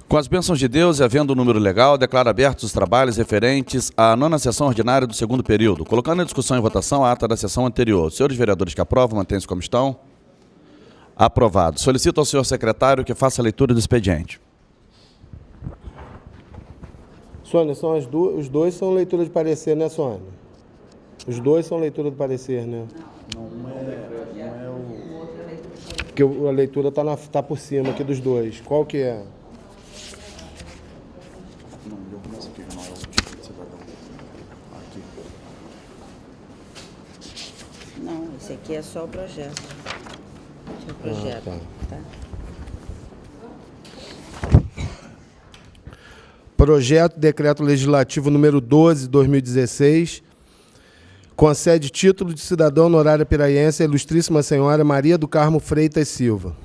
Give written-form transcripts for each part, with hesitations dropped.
Com as bênçãos de Deus e havendo o número legal, declaro abertos os trabalhos referentes à 9ª sessão ordinária do 2º período, colocando em discussão e votação a ata da sessão anterior. Senhores vereadores que aprovam, mantêm-se como estão. Aprovado. Solicito ao senhor secretário que faça a leitura do expediente. Sônia, os dois são leitura de parecer, né, Sônia? Os dois são leitura de parecer, né? Não é o... Porque a leitura tá por cima aqui dos dois. Qual que é? Não, eu começo aqui, não é o título de cidadão. Aqui. Não, esse aqui é só o projeto. Esse é o projeto, tá? Projeto de Decreto Legislativo número 12, 2016, concede título de cidadão honorária piraiense à ilustríssima senhora Maria do Carmo Freitas Silva.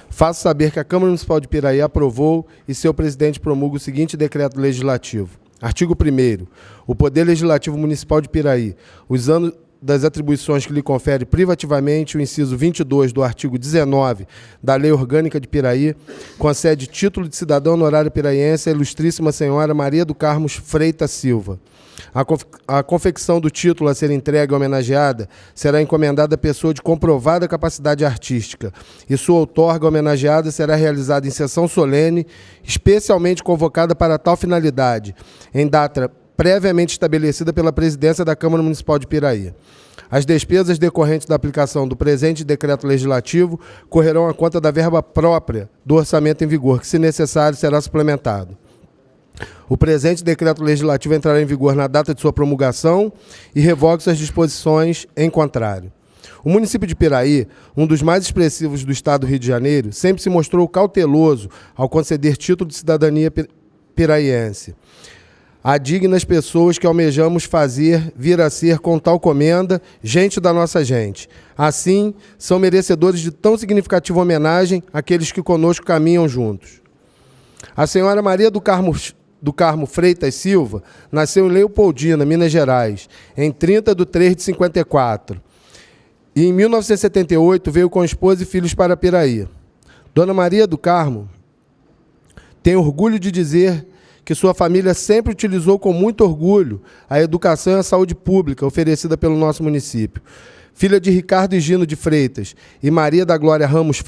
Faço saber que a Câmara Municipal de Piraí aprovou e seu presidente promulga o seguinte decreto legislativo. Artigo 1º. O Poder Legislativo Municipal de Piraí, usando das atribuições que lhe confere privativamente o inciso 22 do artigo 19 da Lei Orgânica de Piraí, concede título de cidadão honorário piraiense à ilustríssima senhora Maria do Carmo Freitas Silva. A confecção do título a ser entregue e homenageada será encomendada à pessoa de comprovada capacidade artística e sua outorga homenageada será realizada em sessão solene, especialmente convocada para tal finalidade, em data previamente estabelecida pela Presidência da Câmara Municipal de Piraí. As despesas decorrentes da aplicação do presente decreto legislativo correrão à conta da verba própria do orçamento em vigor, que, se necessário, será suplementado. O presente decreto legislativo entrará em vigor na data de sua promulgação e revoga as disposições em contrário. O município de Piraí, um dos mais expressivos do estado do Rio de Janeiro, sempre se mostrou cauteloso ao conceder título de cidadania piraiense a dignas pessoas que almejamos fazer vir a ser com tal comenda, gente da nossa gente. Assim, são merecedores de tão significativa homenagem aqueles que conosco caminham juntos. A senhora Maria do Carmo Freitas Silva nasceu em Leopoldina, Minas Gerais, em 30 de 3 de 54. E em 1978 veio com esposa e filhos para Piraí. Dona Maria do Carmo tem orgulho de dizer que sua família sempre utilizou com muito orgulho a educação e a saúde pública oferecida pelo nosso município. Filha de Ricardo e Gino de Freitas e Maria da Glória Ramos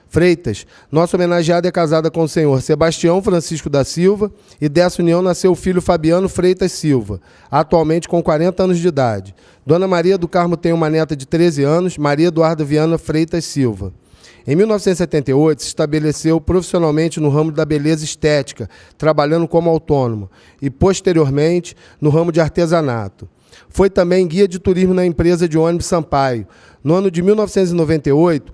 Freitas, nossa homenageada é casada com o senhor Sebastião Francisco da Silva e dessa união nasceu o filho Fabiano Freitas Silva, atualmente com 40 anos de idade. Dona Maria do Carmo tem uma neta de 13 anos, Maria Eduarda Viana Freitas Silva. Em 1978, se estabeleceu profissionalmente no ramo da beleza estética, trabalhando como autônoma, e, posteriormente, no ramo de artesanato. Foi também guia de turismo na empresa de ônibus Sampaio. No ano de 1998,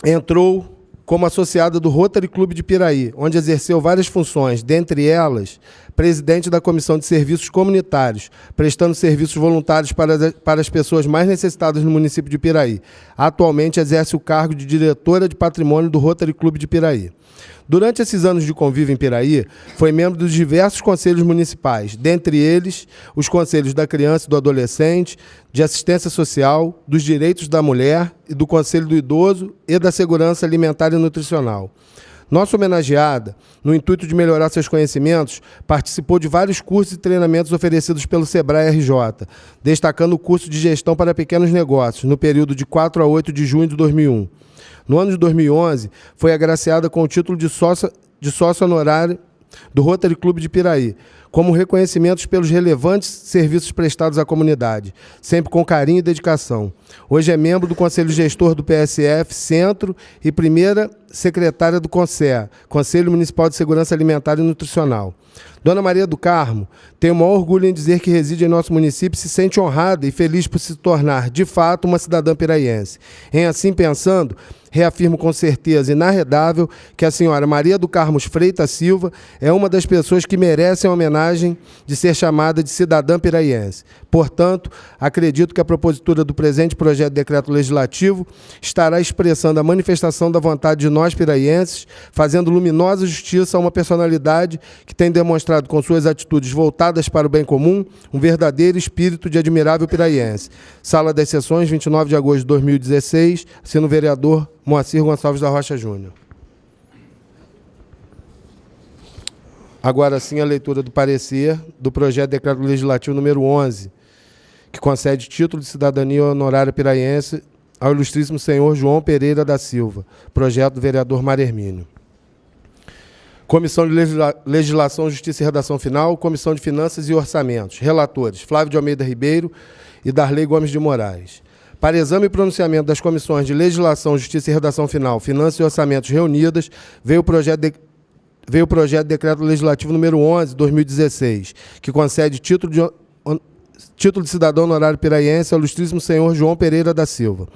entrou como associada do Rotary Clube de Piraí, onde exerceu várias funções, dentre elas, presidente da Comissão de Serviços Comunitários, prestando serviços voluntários para as pessoas mais necessitadas no município de Piraí. Atualmente exerce o cargo de diretora de patrimônio do Rotary Clube de Piraí. Durante esses anos de convívio em Piraí, foi membro dos diversos conselhos municipais, dentre eles os conselhos da criança e do adolescente, de assistência social, dos direitos da mulher e do conselho do idoso e da segurança alimentar e nutricional. Nossa homenageada, no intuito de melhorar seus conhecimentos, participou de vários cursos e treinamentos oferecidos pelo Sebrae RJ, destacando o curso de gestão para pequenos negócios, no período de 4 a 8 de junho de 2001. No ano de 2011, foi agraciada com o título de sócio honorário do Rotary Clube de Piraí, como reconhecimentos pelos relevantes serviços prestados à comunidade, sempre com carinho e dedicação. Hoje é membro do Conselho Gestor do PSF Centro e primeira secretária do CONSEA, Conselho Municipal de Segurança Alimentar e Nutricional. Dona Maria do Carmo tem o maior orgulho em dizer que reside em nosso município e se sente honrada e feliz por se tornar, de fato, uma cidadã piraiense. Em assim pensando, reafirmo com certeza inarredável que a senhora Maria do Carmo Freitas Silva é uma das pessoas que merecem a homenagem de ser chamada de cidadã piraiense. Portanto, acredito que a propositura do presente projeto de decreto legislativo estará expressando a manifestação da vontade de nós piraienses, fazendo luminosa justiça a uma personalidade que tem demonstrado com suas atitudes voltadas para o bem comum um verdadeiro espírito de admirável piraiense. Sala das Sessões, 29 de agosto de 2016, assino o vereador Moacir Gonçalves da Rocha Júnior. Agora sim a leitura do parecer do projeto de decreto legislativo número 11, que concede título de cidadania honorária piraiense ao ilustríssimo senhor João Pereira da Silva, projeto do vereador Mário Hermínio. Comissão de Legislação, Justiça e Redação Final, Comissão de Finanças e Orçamentos. Relatores, Flávio de Almeida Ribeiro e Darley Gomes de Moraes. Para exame e pronunciamento das comissões de Legislação, Justiça e Redação Final, Finanças e Orçamentos reunidas, veio o projeto de decreto legislativo número 11, 2016, que concede título de cidadão honorário piraiense ao ilustríssimo senhor João Pereira da Silva.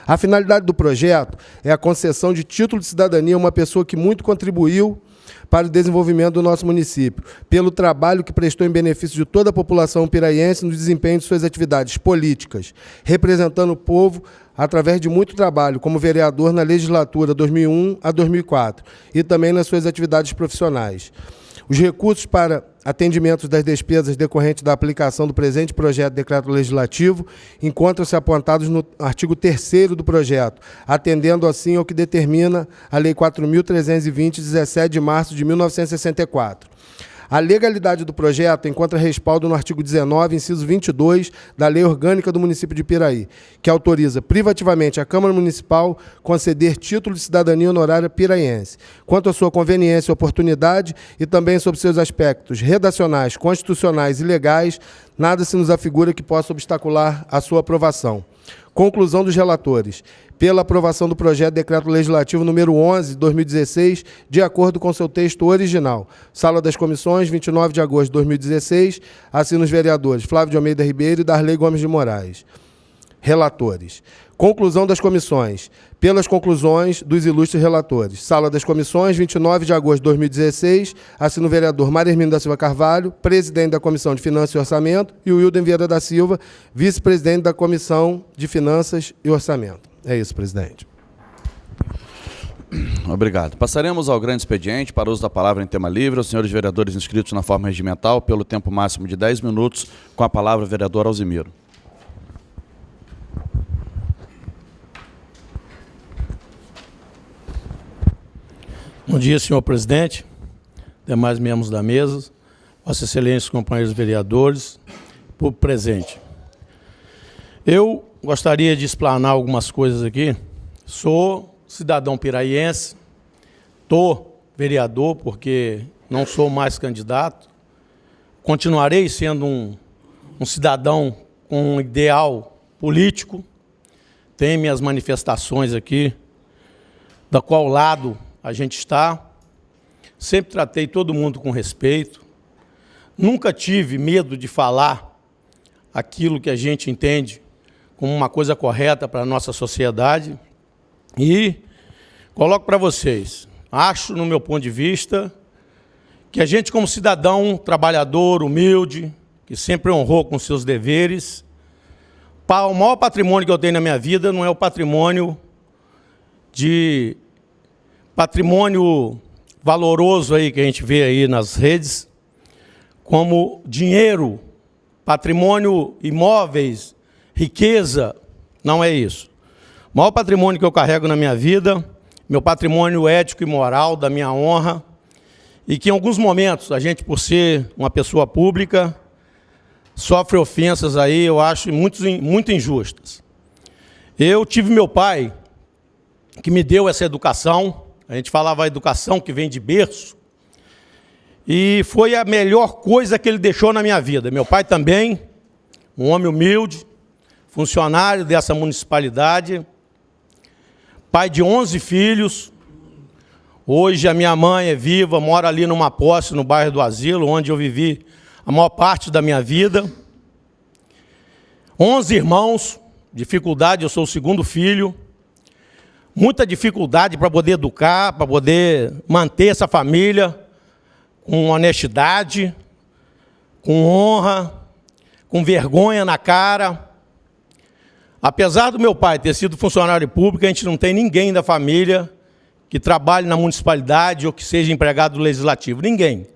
A finalidade do projeto é a concessão de título de cidadania a uma pessoa que muito contribuiu para o desenvolvimento do nosso município, pelo trabalho que prestou em benefício de toda a população piraiense no desempenho de suas atividades políticas, representando o povo através de muito trabalho como vereador na legislatura 2001 a 2004 e também nas suas atividades profissionais. Os recursos para atendimento das despesas decorrentes da aplicação do presente projeto de decreto legislativo encontram-se apontados no artigo 3º do projeto, atendendo assim ao que determina a Lei 4.320, 17 de março de 1964. A legalidade do projeto encontra respaldo no artigo 19, inciso 22, da Lei Orgânica do Município de Piraí, que autoriza privativamente a Câmara Municipal conceder título de cidadania honorária piraiense, quanto à sua conveniência e oportunidade e também sobre seus aspectos redacionais, constitucionais e legais, nada se nos afigura que possa obstacular a sua aprovação. Conclusão dos relatores. Pela aprovação do projeto de decreto legislativo número 11, 2016, de acordo com seu texto original. Sala das Comissões, 29 de agosto de 2016. Assina os vereadores Flávio de Almeida Ribeiro e Darley Gomes de Moraes. Relatores. Conclusão das comissões. Pelas conclusões dos ilustres relatores. Sala das Comissões, 29 de agosto de 2016. Assina o vereador Mário Hermínio da Silva Carvalho, presidente da Comissão de Finanças e Orçamento, e o Wilden Vieira da Silva, vice-presidente da Comissão de Finanças e Orçamento. É isso, presidente. Obrigado. Passaremos ao grande expediente para uso da palavra em tema livre aos senhores vereadores inscritos na forma regimental pelo tempo máximo de 10 minutos, com a palavra o vereador Alzimiro. Bom dia, senhor presidente, demais membros da mesa, vossa excelência, companheiros vereadores, público presente. Eu gostaria de explanar algumas coisas aqui. Sou cidadão piraiense, estou vereador porque não sou mais candidato, continuarei sendo um cidadão com um ideal político, tenho minhas manifestações aqui, da qual lado a gente está, sempre tratei todo mundo com respeito, nunca tive medo de falar aquilo que a gente entende como uma coisa correta para a nossa sociedade e coloco para vocês, acho, no meu ponto de vista, que a gente como cidadão trabalhador, humilde, que sempre honrou com seus deveres, o maior patrimônio que eu tenho na minha vida não é o patrimônio valoroso aí que a gente vê aí nas redes, como dinheiro, patrimônio, imóveis, riqueza, não é isso. O maior patrimônio que eu carrego na minha vida, meu patrimônio ético e moral, da minha honra, e que em alguns momentos a gente, por ser uma pessoa pública, sofre ofensas aí, eu acho, muito injustas. Eu tive meu pai, que me deu essa educação, a gente falava a educação que vem de berço, e foi a melhor coisa que ele deixou na minha vida. Meu pai também, um homem humilde, funcionário dessa municipalidade, pai de 11 filhos. Hoje a minha mãe é viva, mora ali numa posse no bairro do Asilo, onde eu vivi a maior parte da minha vida. 11 irmãos, dificuldade, eu sou o segundo filho. Muita dificuldade para poder educar, para poder manter essa família com honestidade, com honra, com vergonha na cara. Apesar do meu pai ter sido funcionário público, a gente não tem ninguém da família que trabalhe na municipalidade ou que seja empregado legislativo, ninguém.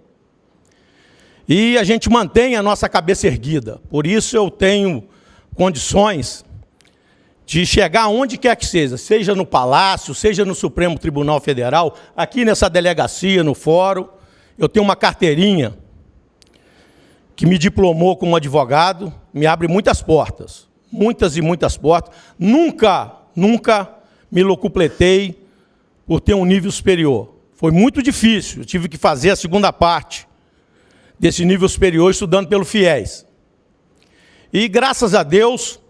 E a gente mantém a nossa cabeça erguida, por isso eu tenho condições de chegar onde quer que seja no Palácio, seja no Supremo Tribunal Federal, aqui nessa delegacia, no fórum, eu tenho uma carteirinha que me diplomou como advogado, me abre muitas portas, muitas e muitas portas. Nunca me locupletei por ter um nível superior. Foi muito difícil, eu tive que fazer a segunda parte desse nível superior estudando pelo FIES. E graças a Deus,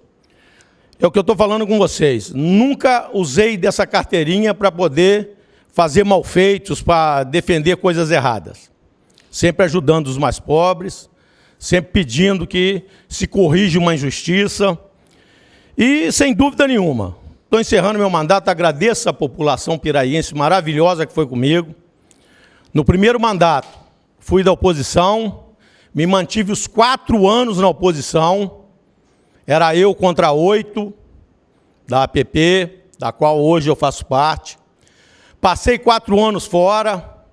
é o que eu estou falando com vocês, nunca usei dessa carteirinha para poder fazer malfeitos, para defender coisas erradas. Sempre ajudando os mais pobres, sempre pedindo que se corrija uma injustiça. E, sem dúvida nenhuma, estou encerrando meu mandato, agradeço a população piraiense maravilhosa que foi comigo. No primeiro mandato, fui da oposição, me mantive os 4 anos na oposição, era eu contra 8 da APP, da qual hoje eu faço parte. Passei 4 anos fora,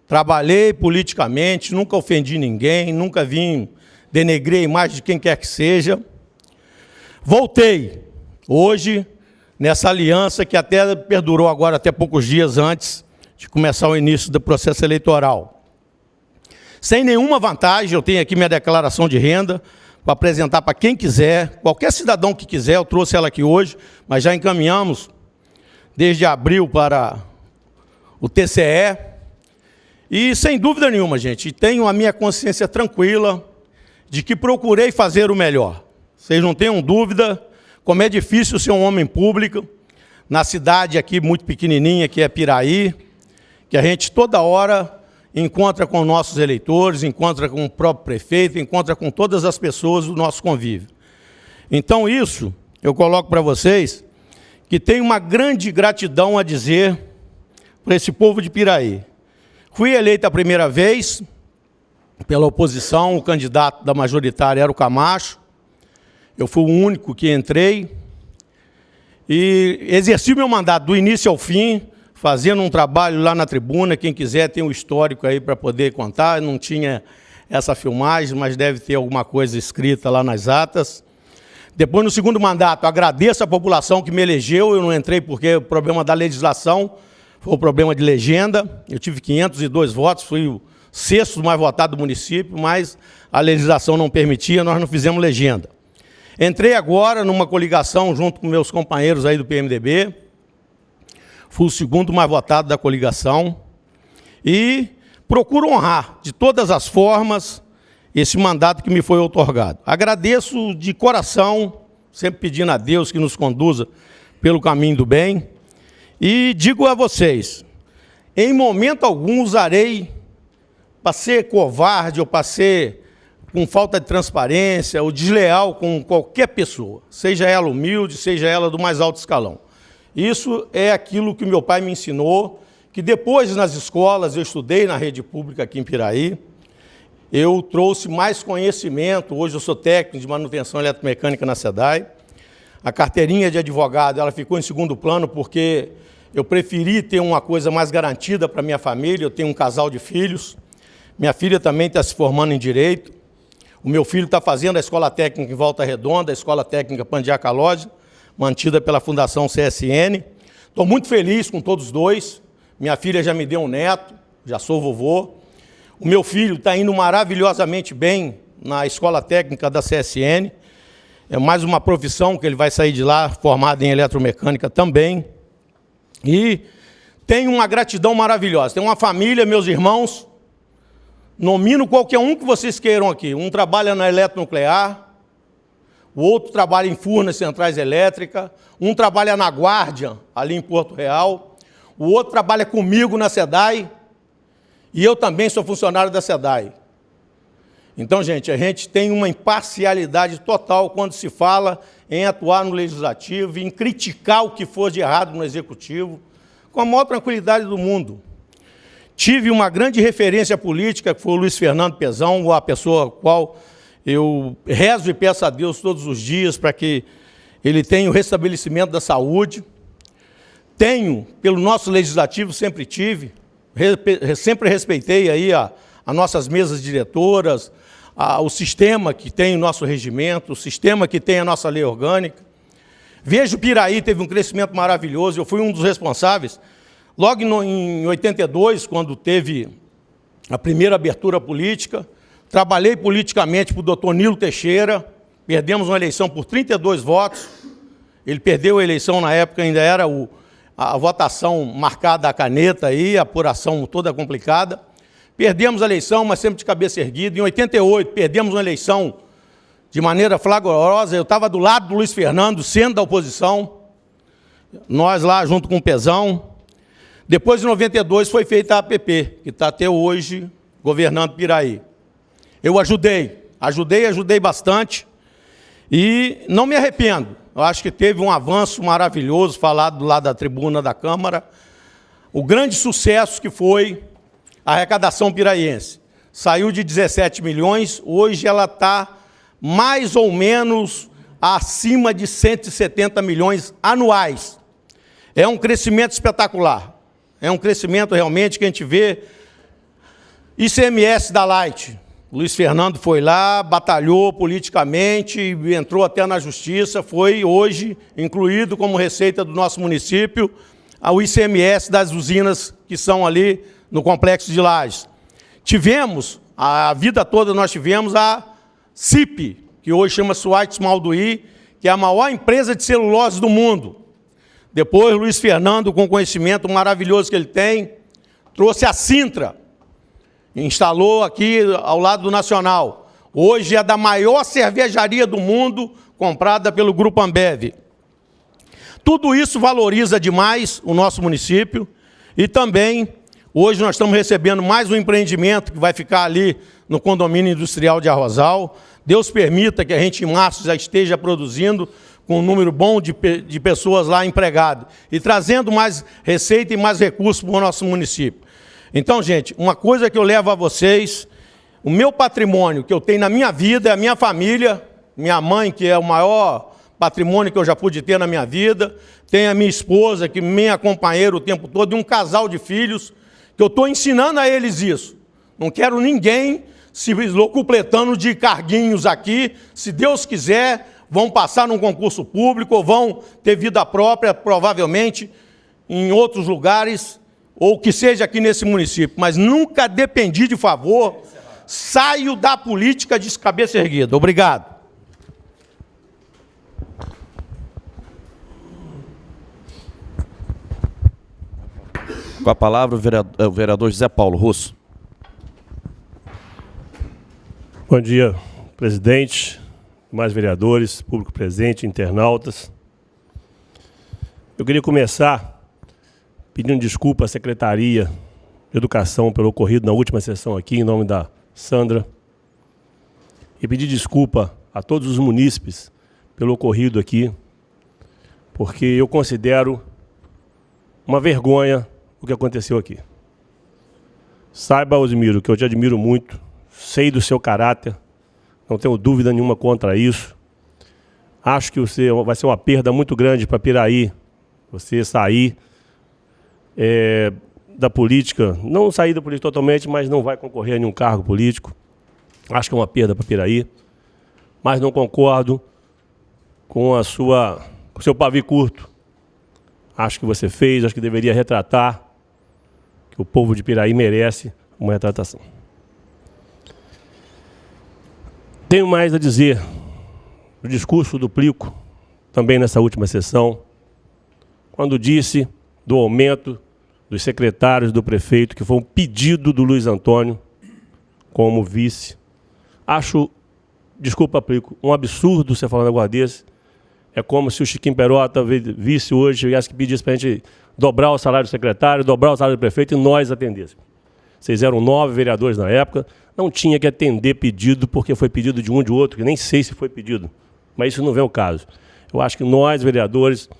trabalhei politicamente, nunca ofendi ninguém, nunca vim denegrir a imagem de quem quer que seja. Voltei, hoje, nessa aliança que até perdurou agora até poucos dias antes de começar o início do processo eleitoral. Sem nenhuma vantagem, eu tenho aqui minha declaração de renda para apresentar para quem quiser, qualquer cidadão que quiser, eu trouxe ela aqui hoje, mas já encaminhamos desde abril para o TCE. E, sem dúvida nenhuma, gente, tenho a minha consciência tranquila de que procurei fazer o melhor. Vocês não tenham dúvida como é difícil ser um homem público na cidade aqui muito pequenininha, que é Piraí, que a gente toda hora encontra com nossos eleitores, encontra com o próprio prefeito, encontra com todas as pessoas do nosso convívio. Então, isso, eu coloco para vocês, que tenho uma grande gratidão a dizer para esse povo de Piraí. Fui eleito a primeira vez pela oposição, o candidato da majoritária era o Camacho, eu fui o único que entrei, e exerci meu mandato do início ao fim, fazendo um trabalho lá na tribuna. Quem quiser tem um histórico aí para poder contar, não tinha essa filmagem, mas deve ter alguma coisa escrita lá nas atas. Depois, no segundo mandato, agradeço a população que me elegeu, eu não entrei porque o problema da legislação foi o problema de legenda, eu tive 502 votos, fui o 6º mais votado do município, mas a legislação não permitia, nós não fizemos legenda. Entrei agora numa coligação junto com meus companheiros aí do PMDB, fui o 2º mais votado da coligação e procuro honrar de todas as formas esse mandato que me foi outorgado. Agradeço de coração, sempre pedindo a Deus que nos conduza pelo caminho do bem, e digo a vocês, em momento algum usarei para ser covarde ou para ser com falta de transparência ou desleal com qualquer pessoa, seja ela humilde, seja ela do mais alto escalão. Isso é aquilo que meu pai me ensinou, que depois nas escolas, eu estudei na rede pública aqui em Piraí, eu trouxe mais conhecimento, hoje eu sou técnico de manutenção eletromecânica na SEDAI, a carteirinha de advogado ela ficou em segundo plano porque eu preferi ter uma coisa mais garantida para minha família, eu tenho um casal de filhos, minha filha também está se formando em Direito, o meu filho está fazendo a Escola Técnica em Volta Redonda, a Escola Técnica Pandiaca Lodge, mantida pela Fundação CSN. Estou muito feliz com todos dois. Minha filha já me deu um neto, já sou vovô. O meu filho está indo maravilhosamente bem na Escola Técnica da CSN. É mais uma profissão que ele vai sair de lá, formado em eletromecânica também. E tenho uma gratidão maravilhosa. Tenho uma família, meus irmãos, nomino qualquer um que vocês queiram aqui. Um trabalha na eletronuclear, o outro trabalha em Furnas Centrais Elétricas, um trabalha na Guardian, ali em Porto Real, o outro trabalha comigo na SEDAI, e eu também sou funcionário da SEDAI. Então, gente, a gente tem uma imparcialidade total quando se fala em atuar no Legislativo, em criticar o que for de errado no Executivo, com a maior tranquilidade do mundo. Tive uma grande referência política, que foi o Luiz Fernando Pezão, a pessoa a qual eu rezo e peço a Deus todos os dias para que ele tenha o restabelecimento da saúde. Tenho, pelo nosso Legislativo, sempre tive, sempre respeitei aí as nossas mesas diretoras, o sistema que tem o nosso regimento, o sistema que tem a nossa lei orgânica. Vejo Piraí teve um crescimento maravilhoso, eu fui um dos responsáveis. Logo em 82, quando teve a primeira abertura política. Trabalhei politicamente para o doutor Nilo Teixeira, perdemos uma eleição por 32 votos. Ele perdeu a eleição na época, ainda era a votação marcada à caneta, aí, a apuração toda complicada. Perdemos a eleição, mas sempre de cabeça erguida. Em 88, perdemos uma eleição de maneira flagrosa. Eu estava do lado do Luiz Fernando, sendo da oposição. Nós lá, junto com o Pezão. Depois, em 92, foi feita a APP, que está até hoje governando Piraí. Eu ajudei bastante. E não me arrependo. Eu acho que teve um avanço maravilhoso, falado do lado da tribuna da Câmara. O grande sucesso que foi a arrecadação piraiense. Saiu de 17 milhões, hoje ela está mais ou menos acima de 170 milhões anuais. É um crescimento espetacular. É um crescimento realmente que a gente vê. ICMS da Light. Luiz Fernando foi lá, batalhou politicamente, entrou até na justiça, foi hoje incluído como receita do nosso município o ICMS das usinas que são ali no Complexo de Lajes. Tivemos, a vida toda nós tivemos a CIP, que hoje chama-se White Malduí, que é a maior empresa de celulose do mundo. Depois, Luiz Fernando, com o conhecimento maravilhoso que ele tem, trouxe a Sintra, instalou aqui ao lado do Nacional. Hoje é da maior cervejaria do mundo, comprada pelo Grupo Ambev. Tudo isso valoriza demais o nosso município e também, hoje nós estamos recebendo mais um empreendimento que vai ficar ali no condomínio industrial de Arrozal. Deus permita que a gente em março já esteja produzindo com um número bom de pessoas lá empregadas e trazendo mais receita e mais recursos para o nosso município. Então, gente, uma coisa que eu levo a vocês, o meu patrimônio que eu tenho na minha vida é a minha família, minha mãe, que é o maior patrimônio que eu já pude ter na minha vida, tem a minha esposa, que me acompanha o tempo todo, e um casal de filhos, que eu estou ensinando a eles isso. Não quero ninguém se locupletando de carguinhos aqui. Se Deus quiser, vão passar num concurso público ou vão ter vida própria, provavelmente, em outros lugares, ou que seja aqui nesse município, mas nunca dependi de favor, saio da política de cabeça erguida. Obrigado. Com a palavra o vereador José Paulo Russo. Bom dia, presidente, mais vereadores, público presente, internautas. Eu queria começar pedindo desculpa à Secretaria de Educação pelo ocorrido na última sessão aqui, em nome da Sandra. E pedir desculpa a todos os munícipes pelo ocorrido aqui, porque eu considero uma vergonha o que aconteceu aqui. Saiba, Osmiro, que eu te admiro muito, sei do seu caráter, não tenho dúvida nenhuma contra isso. Acho que você vai ser uma perda muito grande para Piraí, você sair da política, não sair da política totalmente, mas não vai concorrer a nenhum cargo político. Acho que é uma perda para Piraí, mas não concordo com o seu pavio curto. Acho que você fez, acho que deveria retratar, que o povo de Piraí merece uma retratação. Tenho mais a dizer do discurso do Plico, também nessa última sessão, quando disse do aumento dos secretários do prefeito, que foi um pedido do Luiz Antônio como vice. Acho, desculpa, Plico, um absurdo você falar um negócio desse. É como se o Chiquinho Perota, vice hoje, viesse que pedisse para a gente dobrar o salário do secretário, dobrar o salário do prefeito e nós atendêssemos. Vocês eram 9 vereadores na época, não tinha que atender pedido porque foi pedido de um ou de outro, que nem sei se foi pedido, mas isso não vem ao caso. Eu acho que nós, vereadores,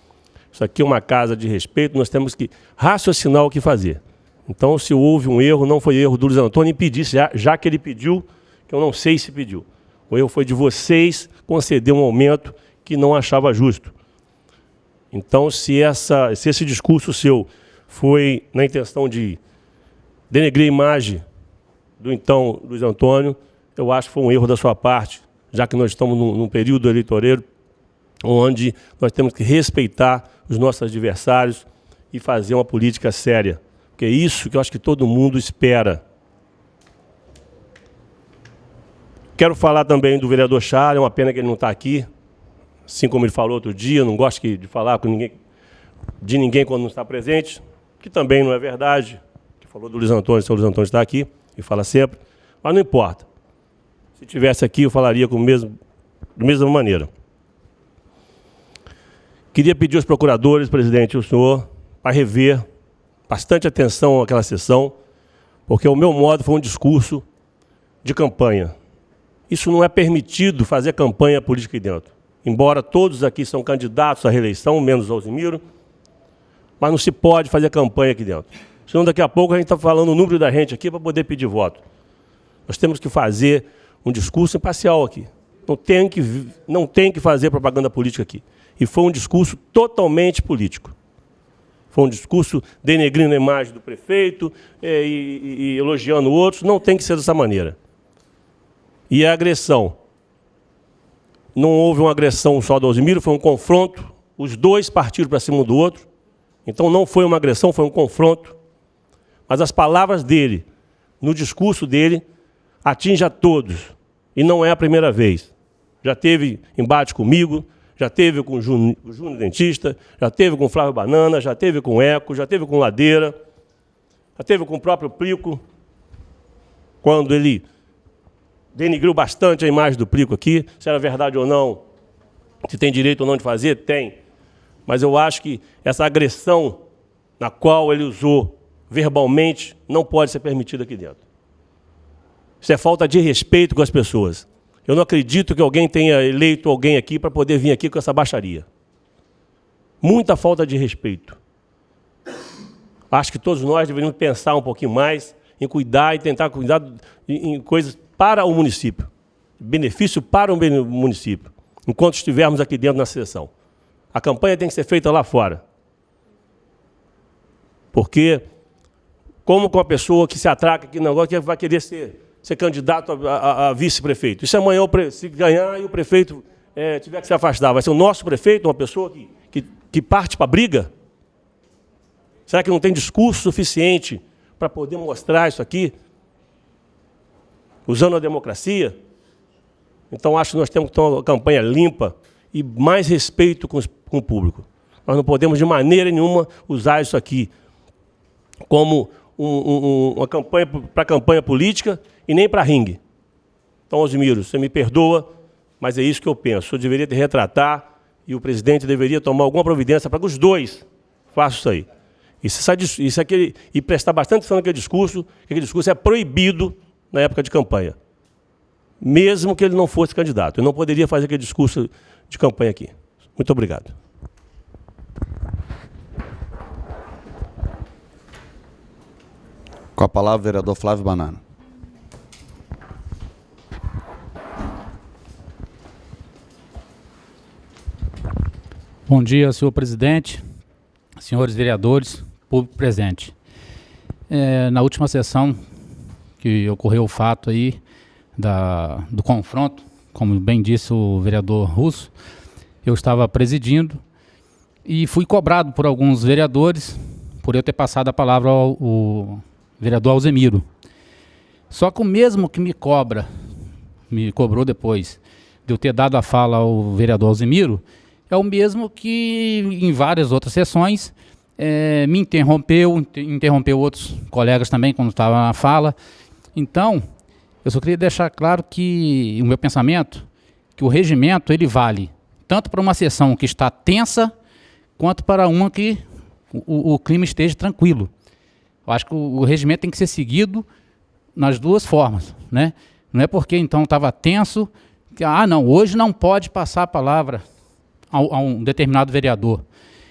isso aqui é uma casa de respeito, nós temos que raciocinar o que fazer. Então, se houve um erro, não foi erro do Luiz Antônio impedir, já que ele pediu, que eu não sei se pediu. O erro foi de vocês conceder um aumento que não achava justo. Então, se esse discurso seu foi na intenção de denegrir a imagem do então Luiz Antônio, eu acho que foi um erro da sua parte, já que nós estamos num período eleitoreiro onde nós temos que respeitar os nossos adversários e fazer uma política séria. Porque é isso que eu acho que todo mundo espera. Quero falar também do vereador Charles, é uma pena que ele não está aqui. Assim como ele falou outro dia, eu não gosto de falar de ninguém quando não está presente, que também não é verdade. Que falou do Luiz Antônio, o senhor Luiz Antônio está aqui, e fala sempre, mas não importa. Se estivesse aqui, eu falaria da mesma maneira. Queria pedir aos procuradores, presidente, o senhor, para rever bastante atenção àquela sessão, porque o meu modo foi um discurso de campanha. Isso não é permitido fazer campanha política aqui dentro. Embora todos aqui são candidatos à reeleição, menos o Alzimiro, mas não se pode fazer campanha aqui dentro. Senão daqui a pouco a gente está falando o número da gente aqui para poder pedir voto. Nós temos que fazer um discurso imparcial aqui. Não tem que fazer propaganda política aqui. E foi um discurso totalmente político. Foi um discurso denegrindo a imagem do prefeito e elogiando outros. Não tem que ser dessa maneira. E a agressão. Não houve uma agressão só do Alzimiro, foi um confronto. Os dois partiram para cima um do outro. Então não foi uma agressão, foi um confronto. Mas as palavras dele, no discurso dele, atingem a todos. E não é a primeira vez. Já teve embate comigo, já teve com o Júnior Dentista, já teve com o Flávio Banana, já teve com o Eco, já teve com o Ladeira, já teve com o próprio Plico, quando ele denigriu bastante a imagem do Plico aqui, se era verdade ou não, se tem direito ou não de fazer, tem. Mas eu acho que essa agressão na qual ele usou verbalmente não pode ser permitida aqui dentro. Isso é falta de respeito com as pessoas. Eu não acredito que alguém tenha eleito alguém aqui para poder vir aqui com essa baixaria. Muita falta de respeito. Acho que todos nós deveríamos pensar um pouquinho mais em cuidar e tentar cuidar em coisas para o município. Benefício para o município, enquanto estivermos aqui dentro na sessão. A campanha tem que ser feita lá fora. Porque, como com a pessoa que se atraca aqui no negócio, que vai querer ser candidato a vice-prefeito. E se amanhã, se ganhar e o prefeito tiver que se afastar, vai ser o nosso prefeito, uma pessoa que parte para a briga? Será que não tem discurso suficiente para poder mostrar isso aqui? Usando a democracia? Então, acho que nós temos que ter uma campanha limpa e mais respeito com o público. Nós não podemos, de maneira nenhuma, usar isso aqui como uma campanha para campanha política e nem para ringue. Então, Alzimiro, você me perdoa, mas é isso que eu penso. O senhor deveria te retratar e o presidente deveria tomar alguma providência para que os dois façam isso aí. E prestar bastante atenção naquele discurso, que aquele discurso é proibido na época de campanha. Mesmo que ele não fosse candidato. Eu não poderia fazer aquele discurso de campanha aqui. Muito obrigado. Com a palavra, o vereador Flávio Banana. Bom dia, senhor presidente, senhores vereadores, público presente. Na última sessão que ocorreu o fato aí do confronto, como bem disse o vereador Russo, eu estava presidindo e fui cobrado por alguns vereadores por eu ter passado a palavra ao vereador Alzimiro. Só que o mesmo que me cobrou depois de eu ter dado a fala ao vereador Alzimiro, é o mesmo que em várias outras sessões me interrompeu outros colegas também quando estava na fala. Então, eu só queria deixar claro que o meu pensamento, que o regimento ele vale tanto para uma sessão que está tensa, quanto para uma que o clima esteja tranquilo. Eu acho que o regimento tem que ser seguido nas duas formas, né? Não é porque então estava tenso que não, hoje não pode passar a palavra a um determinado vereador.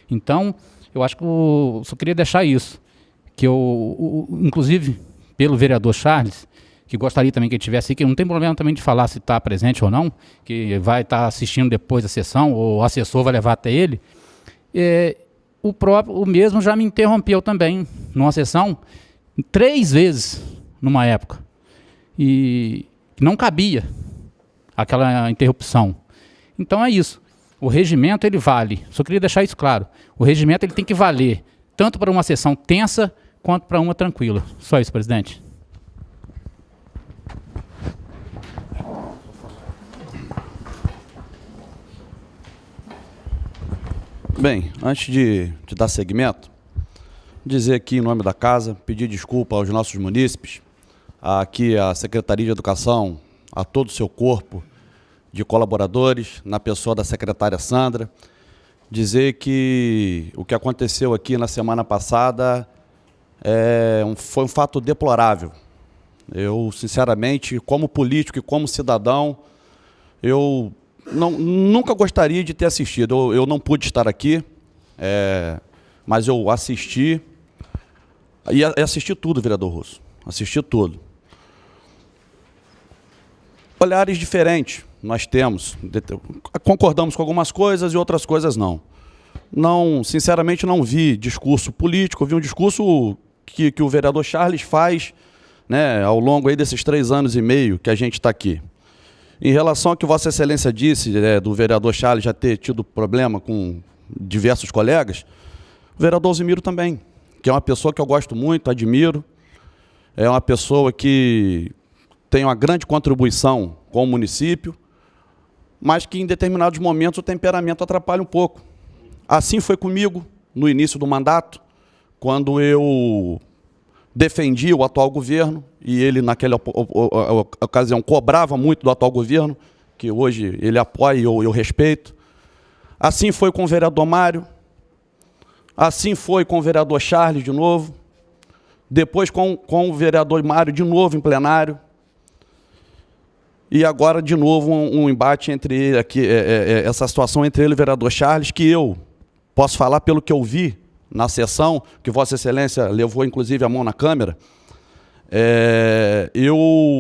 Então, eu acho que eu só queria deixar isso, que inclusive pelo vereador Charles, que gostaria também que ele estivesse aqui, que não tem problema também de falar se está presente ou não, que vai estar assistindo depois da sessão, ou o assessor vai levar até ele. O mesmo já me interrompeu também numa sessão 3 vezes numa época. E não cabia aquela interrupção. Então é isso. O regimento ele vale. Só queria deixar isso claro. O regimento ele tem que valer tanto para uma sessão tensa quanto para uma tranquila. Só isso, presidente. Bem, antes de dar seguimento, dizer aqui em nome da casa, pedir desculpa aos nossos munícipes, aqui à Secretaria de Educação, a todo o seu corpo de colaboradores, na pessoa da secretária Sandra, dizer que o que aconteceu aqui na semana passada foi um fato deplorável. Eu, sinceramente, como político e como cidadão, eu nunca gostaria de ter assistido. Eu não pude estar aqui, mas eu assisti, e assisti tudo, vereador Russo, assisti tudo. Olhares diferentes nós temos, concordamos com algumas coisas e outras coisas não. Sinceramente, não vi discurso político, vi um discurso que o vereador Charles faz, né, ao longo aí desses 3 anos e meio que a gente está aqui. Em relação ao que Vossa Excelência disse, do vereador Charles já ter tido problema com diversos colegas, o vereador Alzimiro também, que é uma pessoa que eu gosto muito, admiro, é uma pessoa que tem uma grande contribuição com o município, mas que em determinados momentos o temperamento atrapalha um pouco. Assim foi comigo no início do mandato, quando eu defendi o atual governo, e ele naquela ocasião cobrava muito do atual governo, que hoje ele apoia e eu respeito. Assim foi com o vereador Mário, assim foi com o vereador Charles de novo, depois com o vereador Mário de novo em plenário, e agora de novo um embate entre ele, aqui, essa situação entre ele e o vereador Charles, que eu posso falar pelo que eu vi na sessão, que Vossa Excelência levou inclusive a mão na câmera.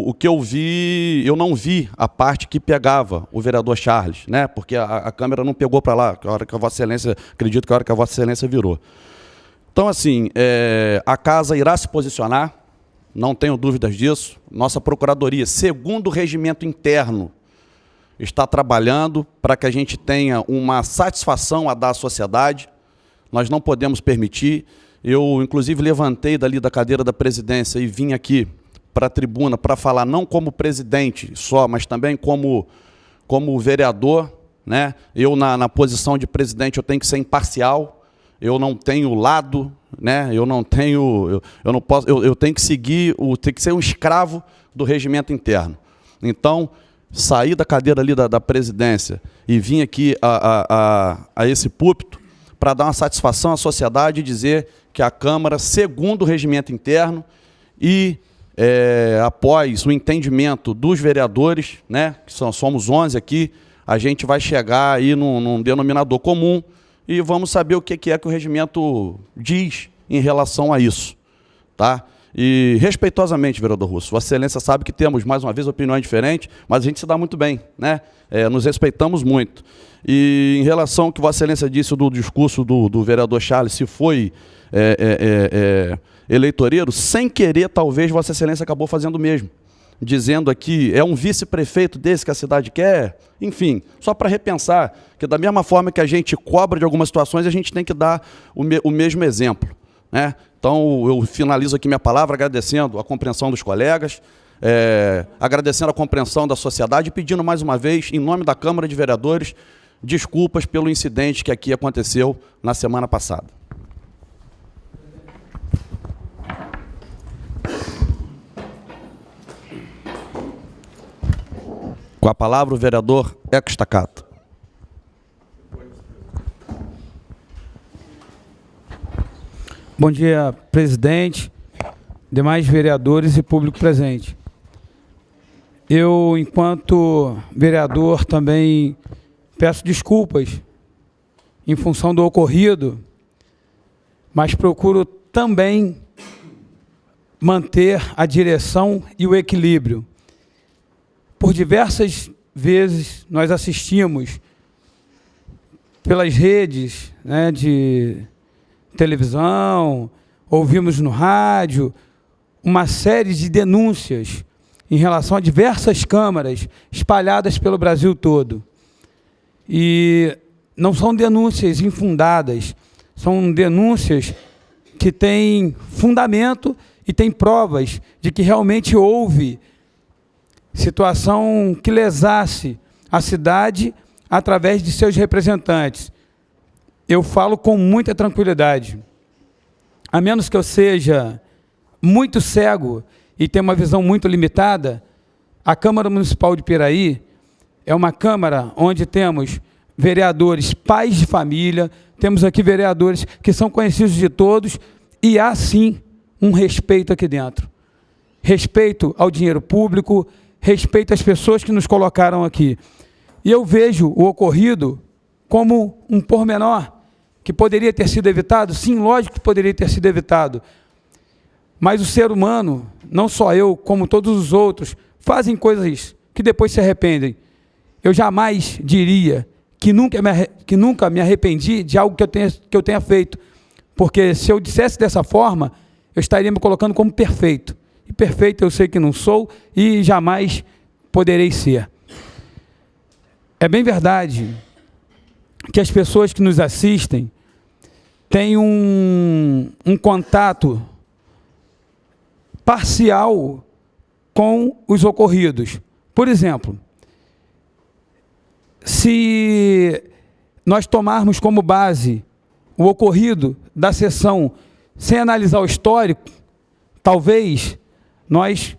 O que eu vi, eu não vi a parte que pegava o vereador Charles, né? Porque a câmera não pegou para lá, a hora que a Vossa Excelência, acredito que a hora que a Vossa Excelência virou. Então, assim, a casa irá se posicionar, não tenho dúvidas disso. Nossa Procuradoria, segundo o regimento interno, está trabalhando para que a gente tenha uma satisfação a dar à sociedade. Nós não podemos permitir. Eu, inclusive, levantei dali da cadeira da presidência e vim aqui para a tribuna para falar, não como presidente só, mas também como vereador, né? Eu, na posição de presidente, eu tenho que ser imparcial, eu não tenho lado, né? Eu não posso, eu tenho que seguir, tenho que ser um escravo do regimento interno. Então, saí da cadeira ali da presidência e vim aqui a esse púlpito para dar uma satisfação à sociedade e dizer que a Câmara, segundo o regimento interno e após o entendimento dos vereadores, né, que somos 11 aqui, a gente vai chegar aí num denominador comum e vamos saber o que é que o regimento diz em relação a isso, tá? E, respeitosamente, vereador Russo, Vossa Excelência sabe que temos, mais uma vez, opiniões diferentes, mas a gente se dá muito bem, né? Nos respeitamos muito. E, em relação ao que Vossa Excelência disse do discurso do vereador Charles, se foi eleitoreiro, sem querer, talvez, Vossa Excelência acabou fazendo o mesmo, dizendo aqui, é um vice-prefeito desse que a cidade quer, enfim, só para repensar, que da mesma forma que a gente cobra de algumas situações, a gente tem que dar o mesmo exemplo, né? Então, eu finalizo aqui minha palavra agradecendo a compreensão dos colegas, agradecendo a compreensão da sociedade e pedindo mais uma vez, em nome da Câmara de Vereadores, desculpas pelo incidente que aqui aconteceu na semana passada. Com a palavra, o vereador Eco Staccato. Bom dia, presidente, demais vereadores e público presente. Eu, enquanto vereador, também peço desculpas em função do ocorrido, mas procuro também manter a direção e o equilíbrio. Por diversas vezes nós assistimos pelas redes, né, de televisão, ouvimos no rádio, uma série de denúncias em relação a diversas câmaras espalhadas pelo Brasil todo. E não são denúncias infundadas, são denúncias que têm fundamento e têm provas de que realmente houve situação que lesasse a cidade através de seus representantes. eu falo com muita tranquilidade. A menos que eu seja muito cego e tenha uma visão muito limitada, a Câmara Municipal de Piraí é uma Câmara onde temos vereadores pais de família, temos aqui vereadores que são conhecidos de todos, e há sim um respeito aqui dentro. Respeito ao dinheiro público, respeito às pessoas que nos colocaram aqui. E eu vejo o ocorrido como um pormenor que poderia ter sido evitado. Sim, lógico que poderia ter sido evitado. Mas o ser humano, não só eu, como todos os outros, fazem coisas que depois se arrependem. Eu jamais diria que nunca me arrependi de algo que eu tenha feito. Porque se eu dissesse dessa forma, eu estaria me colocando como perfeito. E perfeito eu sei que não sou e jamais poderei ser. É bem verdade que as pessoas que nos assistem têm um contato parcial com os ocorridos. Por exemplo, se nós tomarmos como base o ocorrido da sessão sem analisar o histórico, talvez nós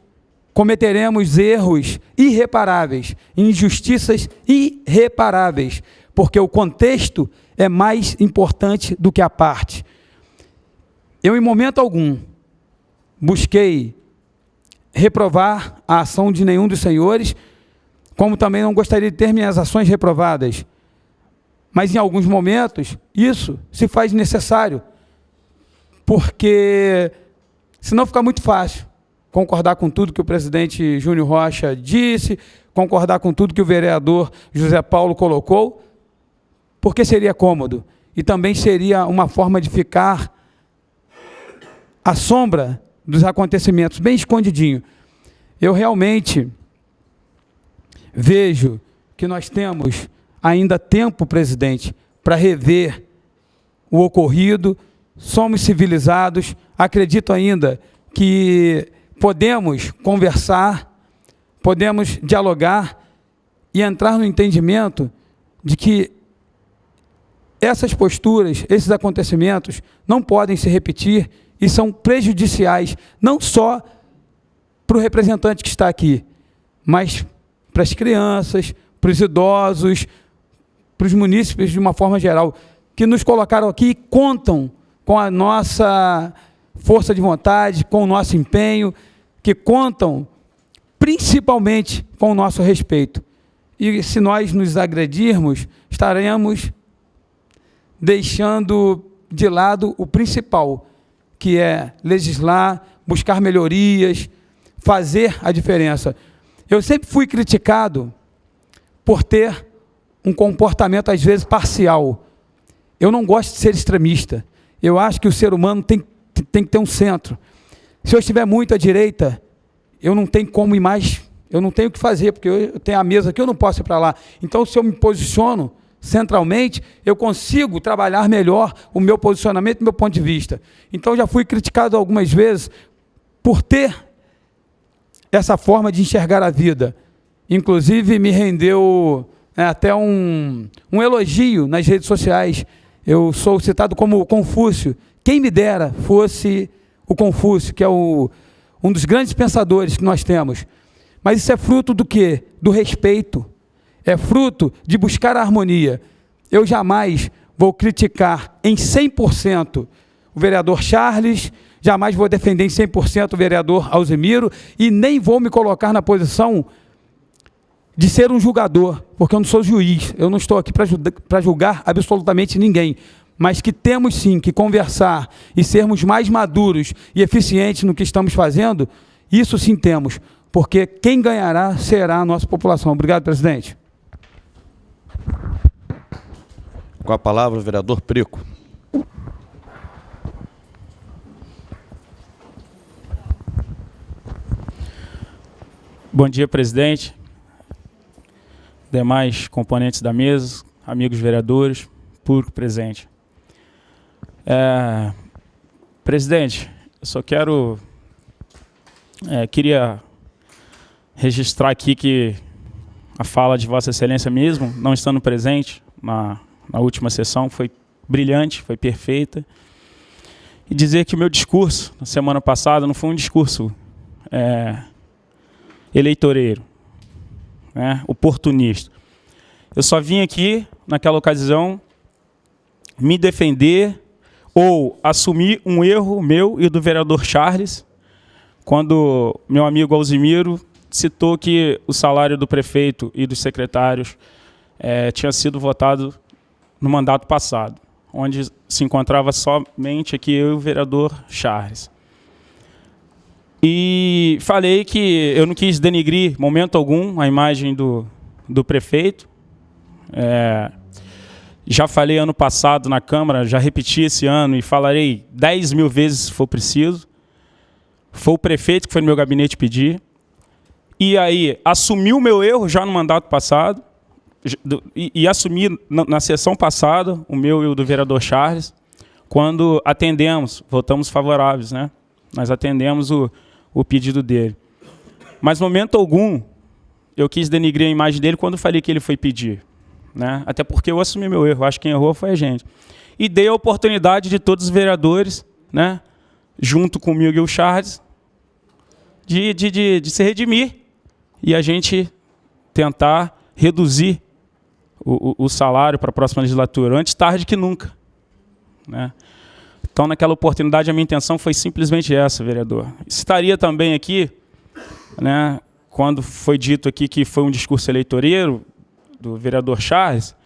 cometeremos erros irreparáveis, injustiças irreparáveis, porque o contexto é mais importante do que a parte. Eu, em momento algum, busquei reprovar a ação de nenhum dos senhores, como também não gostaria de ter minhas ações reprovadas. Mas, em alguns momentos, isso se faz necessário, porque senão fica muito fácil concordar com tudo que o presidente Júnior Rocha disse, concordar com tudo que o vereador José Paulo colocou, porque seria cômodo. E também seria uma forma de ficar à sombra dos acontecimentos, bem escondidinho. Eu realmente vejo que nós temos ainda tempo, presidente, para rever o ocorrido. Somos civilizados, acredito ainda que podemos conversar, podemos dialogar e entrar no entendimento de que essas posturas, esses acontecimentos não podem se repetir e são prejudiciais, não só para o representante que está aqui, mas para as crianças, para os idosos, para os munícipes de uma forma geral, que nos colocaram aqui e contam com a nossa força de vontade, com o nosso empenho, que contam principalmente com o nosso respeito. E se nós nos agredirmos, estaremos deixando de lado o principal, que é legislar, buscar melhorias, fazer a diferença. Eu sempre fui criticado por ter um comportamento, às vezes, parcial. Eu não gosto de ser extremista. Eu acho que o ser humano tem que ter um centro. Se eu estiver muito à direita, eu não tenho como ir mais, eu não tenho o que fazer, porque eu tenho a mesa aqui, eu não posso ir para lá. Então, se eu me posiciono centralmente, eu consigo trabalhar melhor o meu posicionamento, o meu ponto de vista. Então, já fui criticado algumas vezes por ter essa forma de enxergar a vida. Inclusive, me rendeu até um elogio nas redes sociais. Eu sou citado como Confúcio. Quem me dera fosse o Confúcio, que é um dos grandes pensadores que nós temos. Mas isso é fruto do quê? Do respeito. É fruto de buscar a harmonia. Eu jamais vou criticar em 100% o vereador Charles, jamais vou defender em 100% o vereador Alzemiro e nem vou me colocar na posição de ser um julgador, porque eu não sou juiz, eu não estou aqui para julgar absolutamente ninguém, mas que temos sim que conversar e sermos mais maduros e eficientes no que estamos fazendo, isso sim temos, porque quem ganhará será a nossa população. Obrigado, presidente. Com a palavra o vereador Prico. Bom dia, presidente, demais componentes da mesa, amigos vereadores, público presente. Presidente, eu só queria registrar aqui que a fala de Vossa Excelência mesmo, não estando presente na última sessão, foi brilhante, foi perfeita. E dizer que o meu discurso, na semana passada, não foi um discurso eleitoreiro, né, oportunista. Eu só vim aqui, naquela ocasião, me defender ou assumir um erro meu e do vereador Charles, quando meu amigo Alzimiro citou que o salário do prefeito e dos secretários tinha sido votado no mandato passado, onde se encontrava somente aqui eu e o vereador Charles. E falei que eu não quis denigrir, momento algum, a imagem do prefeito. Já falei ano passado na Câmara, já repeti esse ano e falarei 10 mil vezes se for preciso. Foi o prefeito que foi no meu gabinete pedir. E aí, assumiu o meu erro já no mandato passado, e assumi na sessão passada, o meu e o do vereador Charles, quando atendemos, votamos favoráveis, né? Nós atendemos o pedido dele. Mas, momento algum, eu quis denigrir a imagem dele quando falei que ele foi pedir, né? Até porque eu assumi meu erro, acho que quem errou foi a gente. E dei a oportunidade de todos os vereadores, né, junto comigo e o Charles, de se redimir e a gente tentar reduzir o salário para a próxima legislatura, antes tarde que nunca, né? Então, naquela oportunidade, a minha intenção foi simplesmente essa, vereador. Estaria também aqui, né, quando foi dito aqui que foi um discurso eleitoreiro do vereador Charles,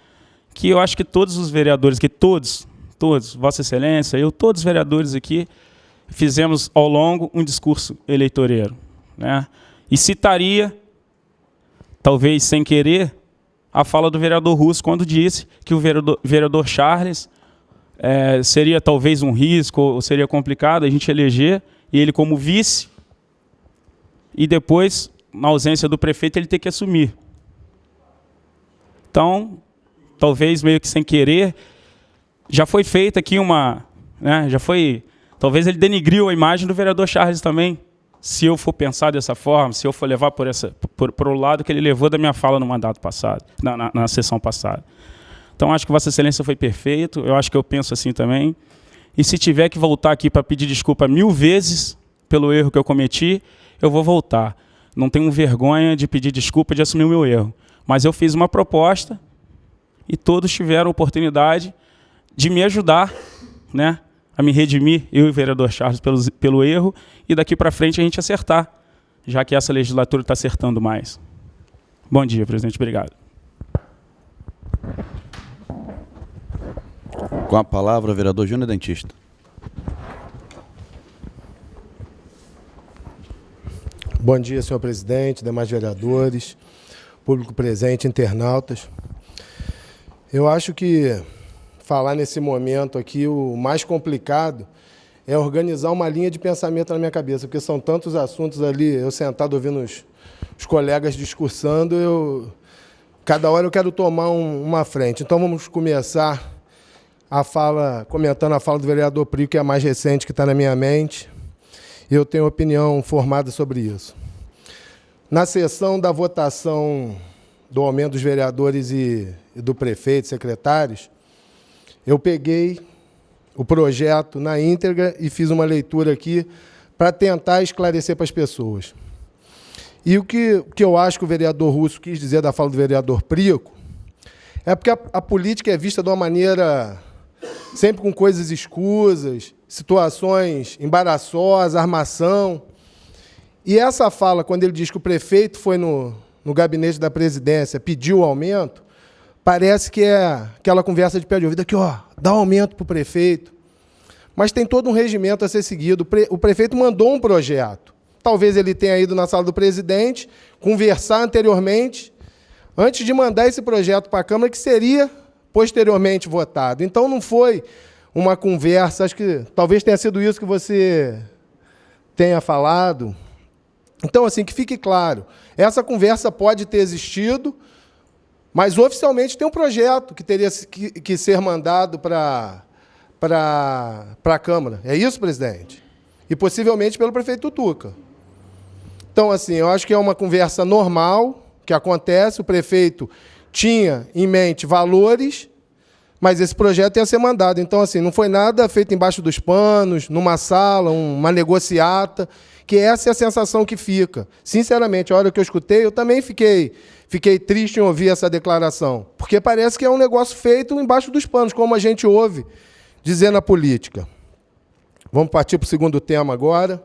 que eu acho que todos os vereadores, que todos, Vossa Excelência, todos os vereadores aqui, fizemos ao longo um discurso eleitoreiro, né? E citaria, talvez sem querer, a fala do vereador Russo, quando disse que o vereador Charles seria talvez um risco, ou seria complicado a gente eleger, e ele como vice, e depois, na ausência do prefeito, ele ter que assumir. Então, talvez meio que sem querer, já foi feita aqui uma... né, talvez ele denigriu a imagem do vereador Charles também, se eu for pensar dessa forma, se eu for levar por o lado que ele levou da minha fala no mandato passado, na sessão passada. Então, acho que Vossa Excelência foi perfeito, eu acho que eu penso assim também. E se tiver que voltar aqui para pedir desculpa 1000 vezes pelo erro que eu cometi, eu vou voltar. Não tenho vergonha de pedir desculpa, de assumir o meu erro. Mas eu fiz uma proposta e todos tiveram a oportunidade de me ajudar, né, a me redimir, eu e o vereador Charles, pelo erro, e daqui para frente a gente acertar, já que essa legislatura está acertando mais. Bom dia, presidente. Obrigado. Com a palavra, o vereador Júnior Dentista. Bom dia, senhor presidente, demais vereadores, público presente, internautas. Eu acho que falar nesse momento aqui, o mais complicado é organizar uma linha de pensamento na minha cabeça, porque são tantos assuntos ali, eu sentado ouvindo os colegas discursando, cada hora eu quero tomar uma frente. Então vamos começar comentando a fala do vereador Prio, que é a mais recente, que está na minha mente. Eu tenho opinião formada sobre isso. Na sessão da votação do aumento dos vereadores e do prefeito, secretários, eu peguei o projeto na íntegra e fiz uma leitura aqui para tentar esclarecer para as pessoas. E o que eu acho que o vereador Russo quis dizer da fala do vereador Prico é porque a política é vista de uma maneira sempre com coisas escusas, situações embaraçosas, armação. E essa fala, quando ele diz que o prefeito foi no gabinete da presidência, pediu o aumento, parece que é aquela conversa de pé de ouvido, aqui, ó, dá um aumento para o prefeito. Mas tem todo um regimento a ser seguido. O prefeito mandou um projeto. Talvez ele tenha ido na sala do presidente, conversar anteriormente, antes de mandar esse projeto para a Câmara, que seria posteriormente votado. Então, não foi uma conversa, acho que talvez tenha sido isso que você tenha falado. Então, assim, que fique claro, essa conversa pode ter existido, mas oficialmente tem um projeto que teria que ser mandado para a Câmara. É isso, presidente? E possivelmente pelo prefeito Tutuca. Então, assim, eu acho que é uma conversa normal que acontece, o prefeito tinha em mente valores, mas esse projeto ia ser mandado. Então, assim, não foi nada feito embaixo dos panos, numa sala, uma negociata, que essa é a sensação que fica. Sinceramente, a hora que eu escutei, eu também fiquei triste em ouvir essa declaração, porque parece que é um negócio feito embaixo dos panos, como a gente ouve dizer na política. Vamos partir para o segundo tema agora.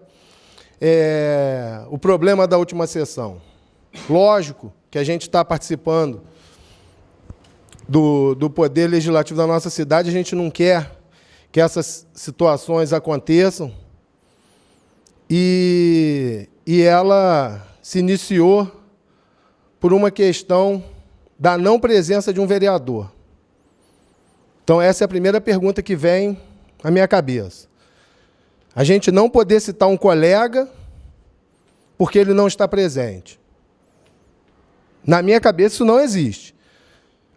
O problema da última sessão. Lógico que a gente está participando do poder legislativo da nossa cidade, a gente não quer que essas situações aconteçam, e ela se iniciou por uma questão da não presença de um vereador. Então, essa é a primeira pergunta que vem à minha cabeça. A gente não poder citar um colega porque ele não está presente. Na minha cabeça, isso não existe.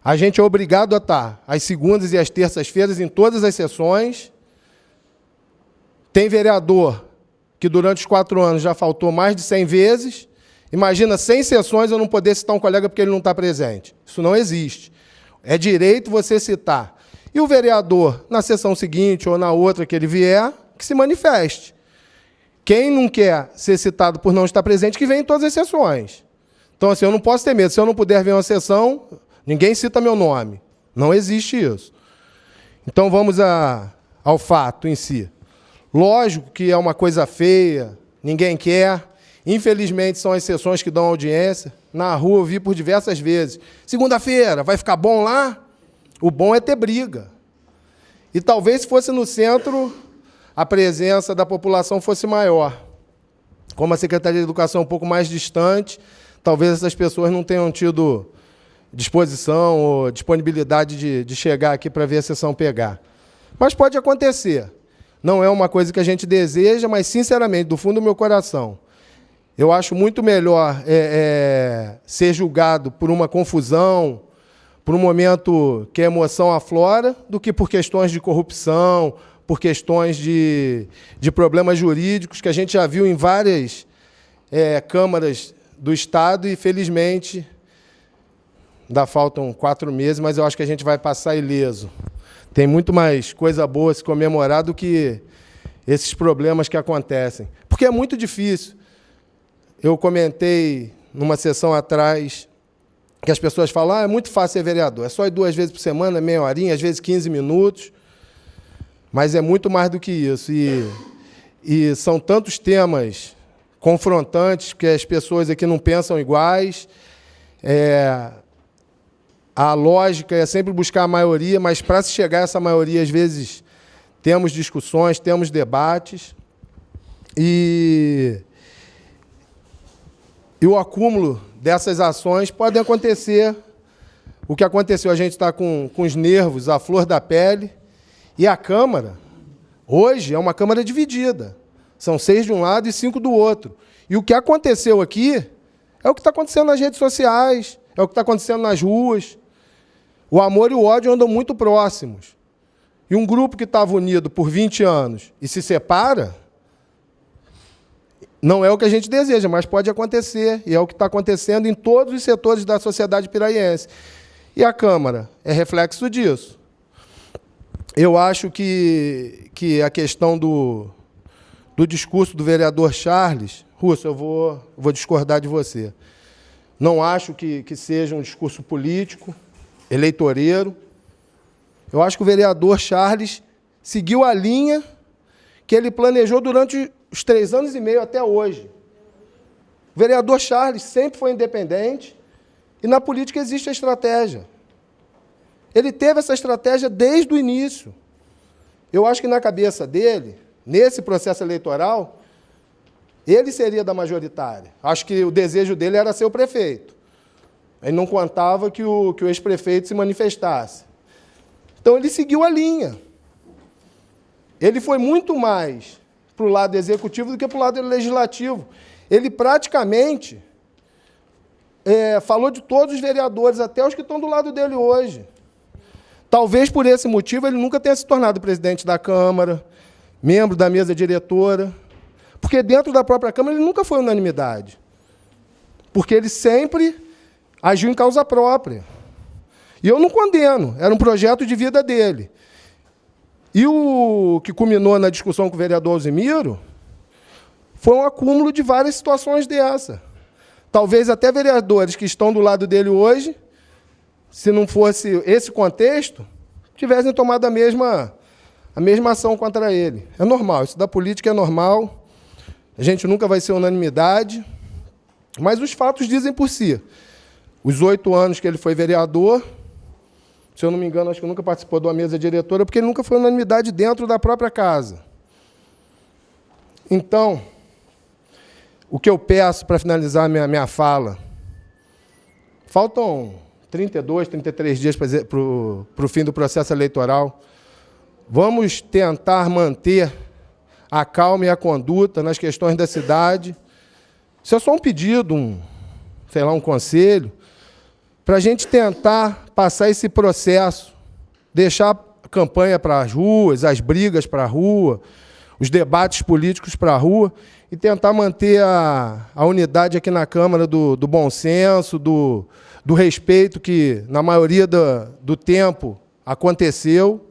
A gente é obrigado a estar às segundas e às terças-feiras em todas as sessões. Tem vereador que durante os 4 anos já faltou mais de 100 vezes. Imagina 100 sessões eu não poder citar um colega porque ele não está presente. Isso não existe. É direito você citar. E o vereador, na sessão seguinte ou na outra que ele vier, que se manifeste. Quem não quer ser citado por não estar presente, que venha em todas as sessões. Então, assim, eu não posso ter medo. Se eu não puder vir uma sessão, ninguém cita meu nome. Não existe isso. Então, vamos ao fato em si. Lógico que é uma coisa feia, ninguém quer. Infelizmente, são as sessões que dão audiência. Na rua eu vi por diversas vezes. Segunda-feira, vai ficar bom lá? O bom é ter briga. E talvez, se fosse no centro, a presença da população fosse maior. Como a Secretaria de Educação é um pouco mais distante, talvez essas pessoas não tenham tido disposição ou disponibilidade de chegar aqui para ver a sessão pegar. Mas pode acontecer. Não é uma coisa que a gente deseja, mas, sinceramente, do fundo do meu coração, eu acho muito melhor ser julgado por uma confusão, por um momento que a emoção aflora, do que por questões de corrupção, por questões de problemas jurídicos, que a gente já viu em várias câmaras do Estado e, felizmente, ainda faltam 4 meses, mas eu acho que a gente vai passar ileso. Tem muito mais coisa boa a se comemorar do que esses problemas que acontecem. Porque é muito difícil. Eu comentei numa sessão atrás que as pessoas falam, é muito fácil ser vereador, é só ir 2 vezes por semana, meia horinha, às vezes 15 minutos, mas é muito mais do que isso. E são tantos temas confrontantes que as pessoas aqui não pensam iguais. A lógica é sempre buscar a maioria, mas para se chegar a essa maioria, às vezes, temos discussões, temos debates, e o acúmulo dessas ações pode acontecer. O que aconteceu, a gente está com os nervos à flor da pele, e a Câmara, hoje, é uma Câmara dividida. São 6 de um lado e 5 do outro. E o que aconteceu aqui é o que está acontecendo nas redes sociais, é o que está acontecendo nas ruas. O amor e o ódio andam muito próximos. E um grupo que estava unido por 20 anos e se separa, não é o que a gente deseja, mas pode acontecer, e é o que está acontecendo em todos os setores da sociedade piraiense. E a Câmara é reflexo disso. Eu acho que a questão do discurso do vereador Charles, Russo, eu vou discordar de você. Não acho que seja um discurso político, eleitoreiro. Eu acho que o vereador Charles seguiu a linha que ele planejou durante os 3 anos e meio até hoje. O vereador Charles sempre foi independente, e na política existe a estratégia. Ele teve essa estratégia desde o início. Eu acho que na cabeça dele, nesse processo eleitoral, ele seria da majoritária. Acho que o desejo dele era ser o prefeito. Ele não contava que o ex-prefeito se manifestasse. Então, ele seguiu a linha. Ele foi muito mais para o lado executivo do que para o lado legislativo. Ele praticamente falou de todos os vereadores, até os que estão do lado dele hoje. Talvez por esse motivo ele nunca tenha se tornado presidente da Câmara, membro da mesa diretora, porque dentro da própria Câmara ele nunca foi unanimidade, porque ele sempre agiu em causa própria. E eu não condeno, era um projeto de vida dele. E o que culminou na discussão com o vereador Alzemiro foi um acúmulo de várias situações dessa. Talvez até vereadores que estão do lado dele hoje, se não fosse esse contexto, tivessem tomado a mesma ação contra ele. É normal, isso da política é normal, a gente nunca vai ser unanimidade, mas os fatos dizem por si. Os 8 anos que ele foi vereador, se eu não me engano, acho que nunca participou de uma mesa diretora, porque ele nunca foi unanimidade dentro da própria casa. Então, o que eu peço para finalizar minha fala, faltam 32, 33 dias para o fim do processo eleitoral. Vamos tentar manter a calma e a conduta nas questões da cidade. Isso é só um pedido, um conselho, para a gente tentar passar esse processo, deixar a campanha para as ruas, as brigas para a rua, os debates políticos para a rua, e tentar manter a unidade aqui na Câmara do bom senso, do respeito que, na maioria do tempo, aconteceu,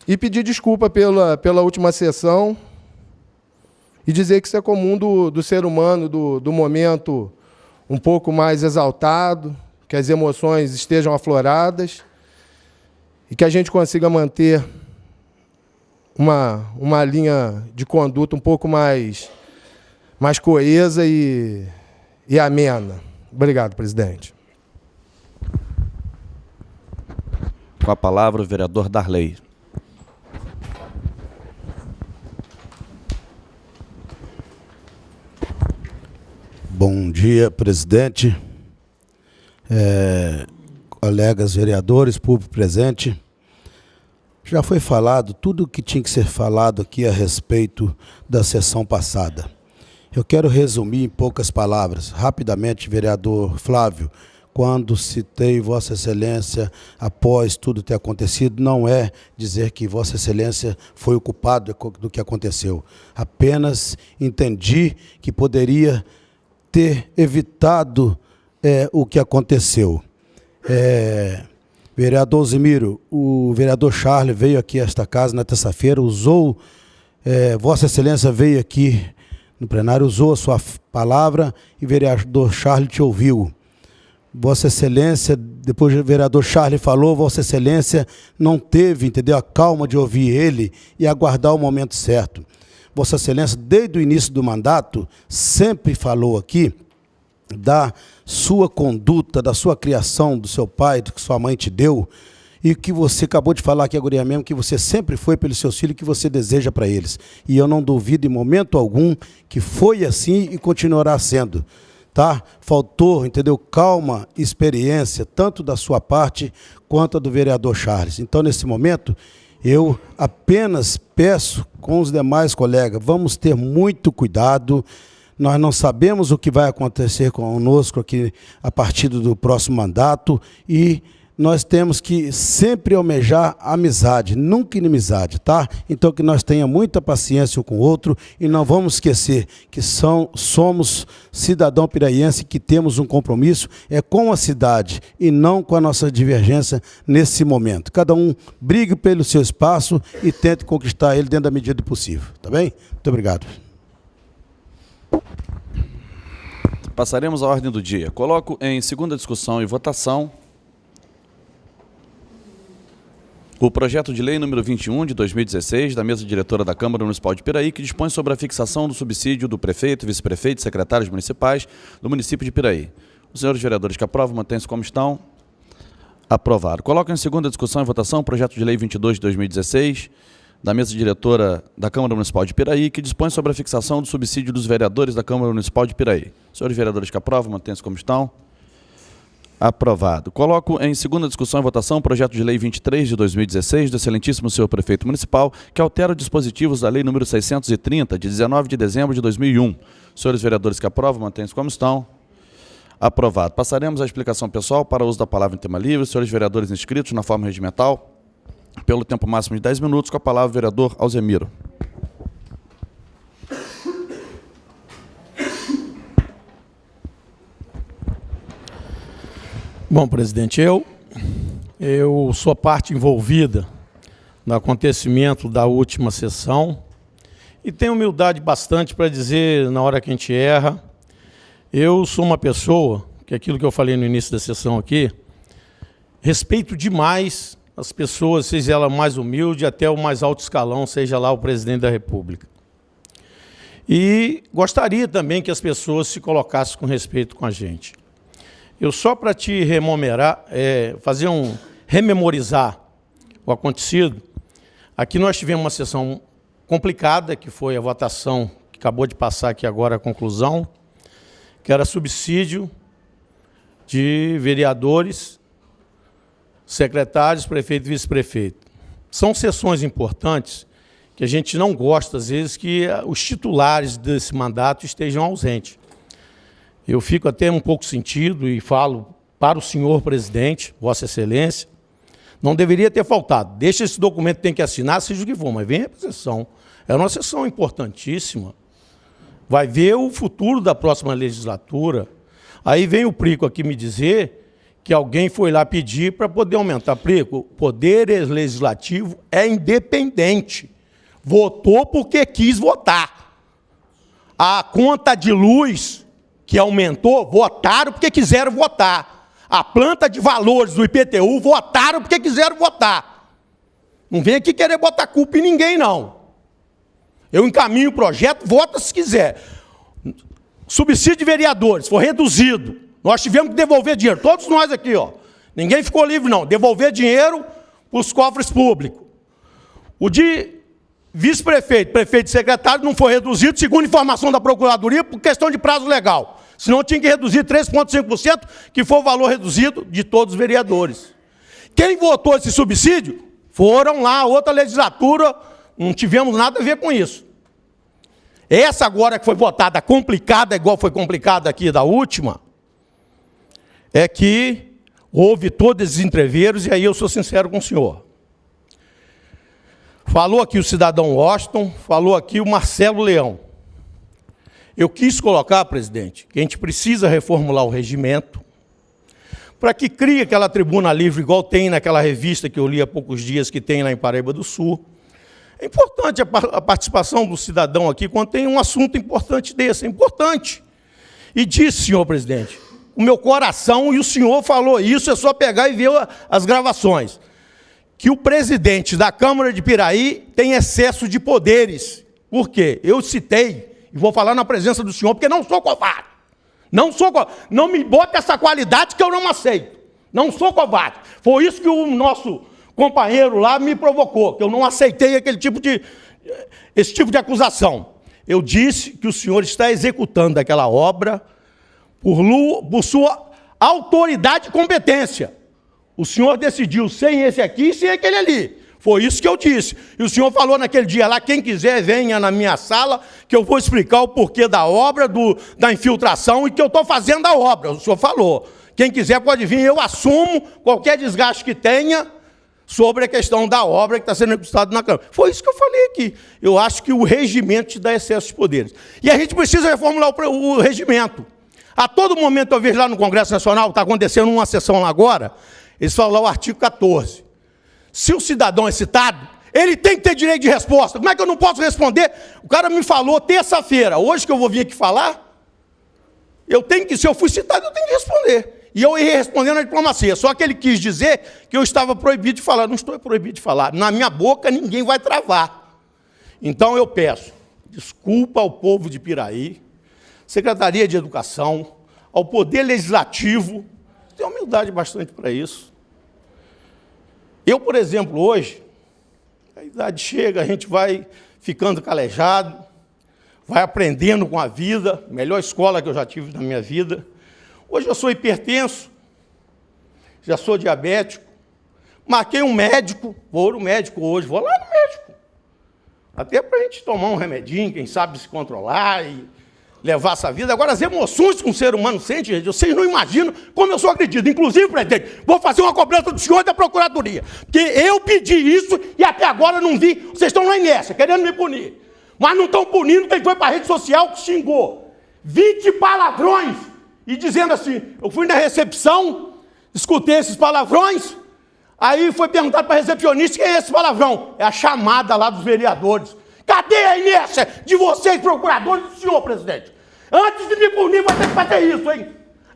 e pedir desculpa pela última sessão e dizer que isso é comum do ser humano, do momento um pouco mais exaltado, que as emoções estejam afloradas e que a gente consiga manter uma linha de conduta um pouco mais coesa e amena. Obrigado, presidente. Com a palavra, o vereador Darley. Bom dia, presidente, colegas vereadores, público presente. Já foi falado tudo o que tinha que ser falado aqui a respeito da sessão passada. Eu quero resumir em poucas palavras. Rapidamente, vereador Flávio, quando citei Vossa Excelência após tudo ter acontecido, não é dizer que Vossa Excelência foi o culpado do que aconteceu. Apenas entendi que poderia ter evitado o que aconteceu. Vereador Alzemiro, o vereador Charles veio aqui a esta casa na terça-feira, Vossa Excelência veio aqui no plenário, usou a sua palavra e o vereador Charles te ouviu. Vossa Excelência, depois o vereador Charles falou, Vossa Excelência não teve, entendeu, a calma de ouvir ele e aguardar o momento certo. Vossa Excelência, desde o início do mandato, sempre falou aqui da sua conduta, da sua criação, do seu pai, do que sua mãe te deu, e que você acabou de falar aqui agora mesmo, que você sempre foi pelos seus filhos, que você deseja para eles. E eu não duvido em momento algum que foi assim e continuará sendo. Tá? Faltou, entendeu, calma e experiência, tanto da sua parte quanto a do vereador Charles. Então, nesse momento, eu apenas peço com os demais colegas, vamos ter muito cuidado, nós não sabemos o que vai acontecer conosco aqui a partir do próximo mandato e nós temos que sempre almejar amizade, nunca inimizade, tá? Então que nós tenhamos muita paciência um com o outro e não vamos esquecer que somos cidadão piraiense, que temos um compromisso com a cidade e não com a nossa divergência nesse momento. Cada um brigue pelo seu espaço e tente conquistar ele dentro da medida do possível, tá bem? Muito obrigado. Passaremos à ordem do dia. Coloco em segunda discussão e votação o projeto de lei número 21 de 2016, da mesa diretora da Câmara Municipal de Piraí, que dispõe sobre a fixação do subsídio do prefeito, vice-prefeito e secretários municipais do município de Piraí. Os senhores vereadores que aprovam, mantêm-se como estão. Aprovado. Coloco em segunda discussão e votação o projeto de lei 22 de 2016, da mesa diretora da Câmara Municipal de Piraí, que dispõe sobre a fixação do subsídio dos vereadores da Câmara Municipal de Piraí. Os senhores vereadores que aprovam, mantêm-se como estão. Aprovado. Coloco em segunda discussão e votação o projeto de lei 23 de 2016 do excelentíssimo senhor prefeito municipal, que altera os dispositivos da lei número 630, de 19 de dezembro de 2001. Senhores vereadores que aprovam, mantêm-se como estão. Aprovado. Passaremos à explicação pessoal para o uso da palavra em tema livre. Senhores vereadores inscritos na forma regimental, pelo tempo máximo de 10 minutos, com a palavra o vereador Alzemiro. Bom, presidente, eu Eu sou parte envolvida no acontecimento da última sessão e tenho humildade bastante para dizer, na hora que a gente erra, eu sou uma pessoa, que é aquilo que eu falei no início da sessão aqui, respeito demais as pessoas, seja ela mais humilde, até o mais alto escalão, seja lá o presidente da República. E gostaria também que as pessoas se colocassem com respeito com a gente. Eu só para te rememorizar o acontecido, aqui nós tivemos uma sessão complicada, que foi a votação que acabou de passar aqui agora a conclusão, que era subsídio de vereadores, secretários, prefeito e vice-prefeito. São sessões importantes que a gente não gosta, às vezes, que os titulares desse mandato estejam ausentes. Eu fico até um pouco sentido e falo para o senhor presidente, Vossa Excelência, não deveria ter faltado. Deixa esse documento, tem que assinar, seja o que for, mas venha para a sessão. É uma sessão importantíssima. Vai ver o futuro da próxima legislatura. Aí vem o Prico aqui me dizer que alguém foi lá pedir para poder aumentar. Prico, o poder legislativo é independente. Votou porque quis votar. A conta de luz que aumentou, votaram porque quiseram votar. A planta de valores do IPTU votaram porque quiseram votar. Não vem aqui querer botar culpa em ninguém, não. Eu encaminho o projeto, vota se quiser. Subsídio de vereadores foi reduzido. Nós tivemos que devolver dinheiro, todos nós aqui, ó. Ninguém ficou livre, não. Devolver dinheiro para os cofres públicos. O de vice-prefeito, prefeito e secretário não foi reduzido, segundo informação da Procuradoria, por questão de prazo legal. Senão tinha que reduzir 3,5%, que foi o valor reduzido de todos os vereadores. Quem votou esse subsídio foram lá, outra legislatura, não tivemos nada a ver com isso. Essa agora que foi votada complicada, igual foi complicada aqui da última, é que houve todos esses entreveros, e aí eu sou sincero com o senhor. Falou aqui o cidadão Washington, falou aqui o Marcelo Leão. Eu quis colocar, presidente, que a gente precisa reformular o regimento para que crie aquela tribuna livre, igual tem naquela revista que eu li há poucos dias, que tem lá em Paraíba do Sul. É importante a participação do cidadão aqui quando tem um assunto importante desse, é importante. E disse, senhor presidente, o meu coração, e o senhor falou isso, é só pegar e ver as gravações, que o presidente da Câmara de Piraí tem excesso de poderes. Por quê? Eu citei, e vou falar na presença do senhor, porque não sou covarde. Não sou covarde. Não me bota essa qualidade que eu não aceito. Não sou covarde. Foi isso que o nosso companheiro lá me provocou, que eu não aceitei esse tipo de acusação. Eu disse que o senhor está executando aquela obra por sua autoridade e competência. O senhor decidiu sem esse aqui e sem aquele ali. Foi isso que eu disse. E o senhor falou naquele dia lá, quem quiser venha na minha sala, que eu vou explicar o porquê da obra, da infiltração, e que eu estou fazendo a obra. O senhor falou. Quem quiser pode vir, eu assumo qualquer desgaste que tenha sobre a questão da obra que está sendo executada na Câmara. Foi isso que eu falei aqui. Eu acho que o regimento te dá excesso de poderes. E a gente precisa reformular o regimento. A todo momento eu vejo lá no Congresso Nacional, está acontecendo uma sessão lá agora, eles falam lá o artigo 14. Se o cidadão é citado, ele tem que ter direito de resposta. Como é que eu não posso responder? O cara me falou terça-feira, hoje que eu vou vir aqui falar, se eu fui citado, eu tenho que responder. E eu ia responder na diplomacia. Só que ele quis dizer que eu estava proibido de falar. Não estou proibido de falar. Na minha boca ninguém vai travar. Então eu peço desculpa ao povo de Piraí, Secretaria de Educação, ao Poder Legislativo. Tenho humildade bastante para isso. Eu, por exemplo, hoje, a idade chega, a gente vai ficando calejado, vai aprendendo com a vida, melhor escola que eu já tive na minha vida. Hoje eu sou hipertenso, já sou diabético, marquei um médico, vou no médico hoje, vou lá no médico. Até para a gente tomar um remedinho, quem sabe se controlar e levar essa vida. Agora, as emoções que um ser humano sente, gente, vocês não imaginam como eu sou agredido. Inclusive, presidente, vou fazer uma cobrança do senhor e da Procuradoria, porque eu pedi isso e até agora não vi. Vocês estão lá inércia, querendo me punir. Mas não estão punindo quem foi para a rede social que xingou 20 palavrões e dizendo assim, eu fui na recepção, escutei esses palavrões, Aí foi perguntado para a recepcionista quem é esse palavrão. É a chamada lá dos vereadores. Cadê a inércia de vocês, procuradores do senhor, presidente? Antes de me punir, vai ter que fazer isso, hein?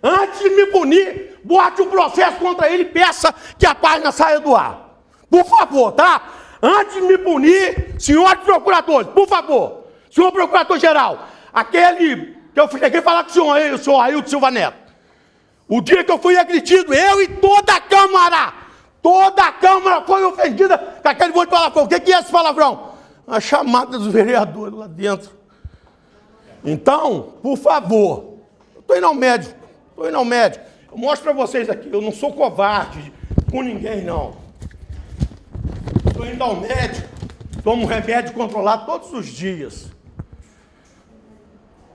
Antes de me punir, bote um processo contra ele e peça que a página saia do ar. Por favor, tá? Antes de me punir, senhores procuradores, por favor. Senhor procurador-geral, aquele que eu cheguei a falar com o senhor aí, o senhor Ailton Silva Neto. O dia que eu fui agredido, eu e toda a Câmara foi ofendida com aquele monte de palavrão. O que é esse palavrão? A chamada dos vereadores lá dentro. Então, por favor, eu estou indo ao médico, Eu mostro para vocês aqui, eu não sou covarde com ninguém, não. Estou indo ao médico, tomo remédio controlado todos os dias.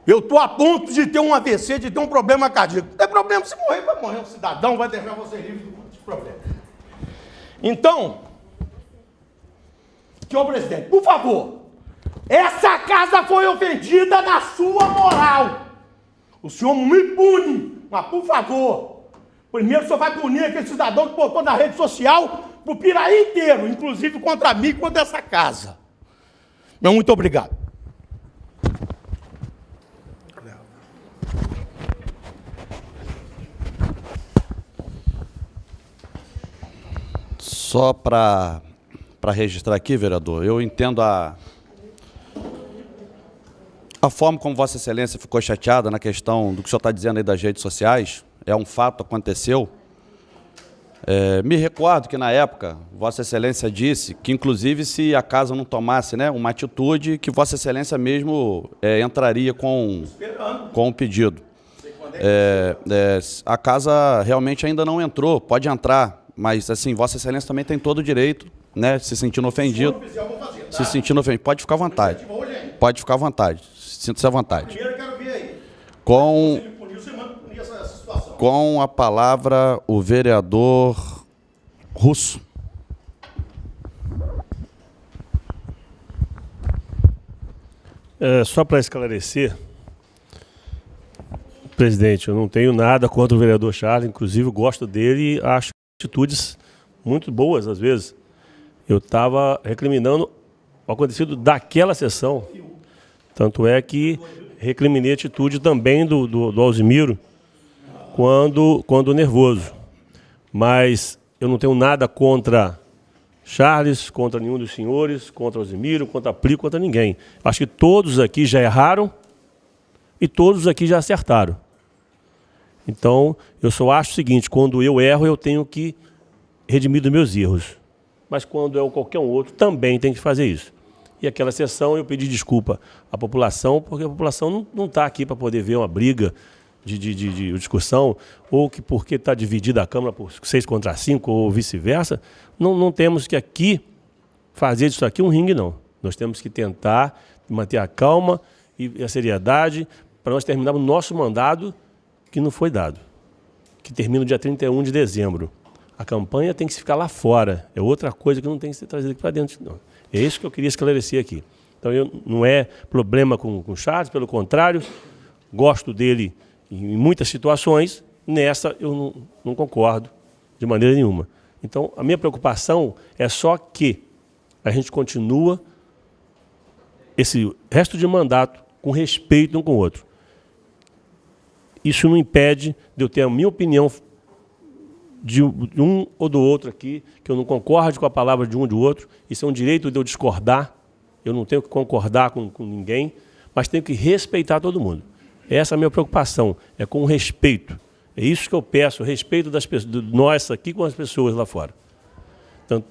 Eu estou a ponto de ter um AVC, de ter um problema cardíaco. Não tem problema, se morrer, vai morrer um cidadão, vai deixar você livre do monte de problema. Então, senhor presidente, por favor, essa casa foi ofendida na sua moral. O senhor me pune, mas por favor, primeiro o senhor vai punir aquele cidadão que botou na rede social pro Piraí inteiro, inclusive contra mim e contra essa casa. Meu muito obrigado. Só para registrar aqui, vereador, eu entendo a forma como Vossa Excelência ficou chateada na questão do que o senhor está dizendo aí das redes sociais. É um fato, aconteceu. Me recordo que, na época, Vossa Excelência disse que, inclusive, se a casa não tomasse, né, uma atitude, que Vossa Excelência mesmo entraria com o pedido. A casa realmente ainda não entrou, pode entrar. Mas, assim, Vossa Excelência também tem todo o direito, né, se sentindo ofendido. Se sentindo ofendido, pode ficar à vontade. Pode ficar à vontade. Sinta-se à vontade. Primeiro eu quero ver aí. Com a palavra, o vereador Russo. Só para esclarecer, presidente, eu não tenho nada contra o vereador Charles, inclusive gosto dele e acho atitudes muito boas, às vezes. Eu estava recriminando o acontecido daquela sessão. Tanto é que recriminei a atitude também do Alzimiro quando nervoso. Mas eu não tenho nada contra Charles, contra nenhum dos senhores, contra Alzimiro, contra Plico, contra ninguém. Acho que todos aqui já erraram e todos aqui já acertaram. Então, eu só acho o seguinte, quando eu erro, eu tenho que redimir dos meus erros. Mas quando é qualquer um outro, também tem que fazer isso. E aquela sessão eu pedi desculpa à população, porque a população não está aqui para poder ver uma briga de discussão, ou que porque está dividida a Câmara por 6 contra 5, ou vice-versa. Não temos que aqui fazer disso aqui um ringue, não. Nós temos que tentar manter a calma e a seriedade para nós terminarmos o nosso mandado que não foi dado, que termina no dia 31 de dezembro. A campanha tem que ficar lá fora, é outra coisa que não tem que ser trazida aqui para dentro. Não. É isso que eu queria esclarecer aqui. Então, não é problema com o Charles, pelo contrário, gosto dele em muitas situações, nessa eu não concordo de maneira nenhuma. Então, a minha preocupação é só que a gente continua esse resto de mandato com respeito um com o outro. Isso não impede de eu ter a minha opinião de um ou do outro aqui, que eu não concorde com a palavra de um ou do outro. Isso é um direito de eu discordar. Eu não tenho que concordar com ninguém, mas tenho que respeitar todo mundo. Essa é a minha preocupação, é com o respeito. É isso que eu peço, o respeito das pessoas, de nós aqui com as pessoas lá fora. Tanto,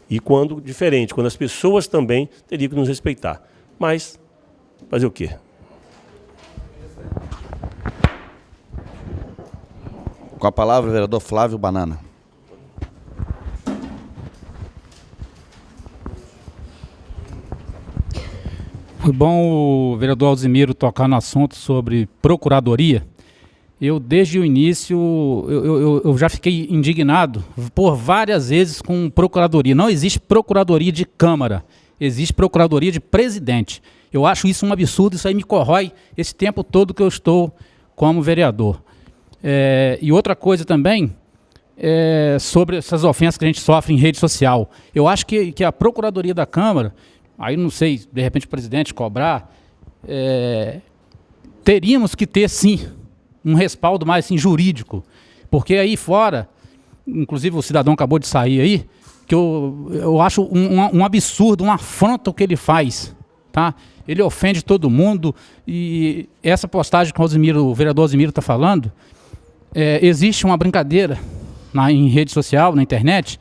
e quando diferente, quando as pessoas também teriam que nos respeitar. Mas, fazer o quê? Com a palavra, o vereador Flávio Banana. Foi bom o vereador Alzimiro tocar no assunto sobre procuradoria. Eu, desde o início, eu já fiquei indignado por várias vezes com procuradoria. Não existe procuradoria de Câmara, existe procuradoria de presidente. Eu acho isso um absurdo, isso aí me corrói esse tempo todo que eu estou como vereador. E outra coisa também, sobre essas ofensas que a gente sofre em rede social. Eu acho que a Procuradoria da Câmara, aí não sei, de repente o presidente cobrar, teríamos que ter, sim, um respaldo mais assim, jurídico. Porque aí fora, inclusive o cidadão acabou de sair aí, que eu acho um absurdo, uma afronta o que ele faz. Tá? Ele ofende todo mundo, e essa postagem que o vereador Alzimiro está falando, existe uma brincadeira em rede social, na internet,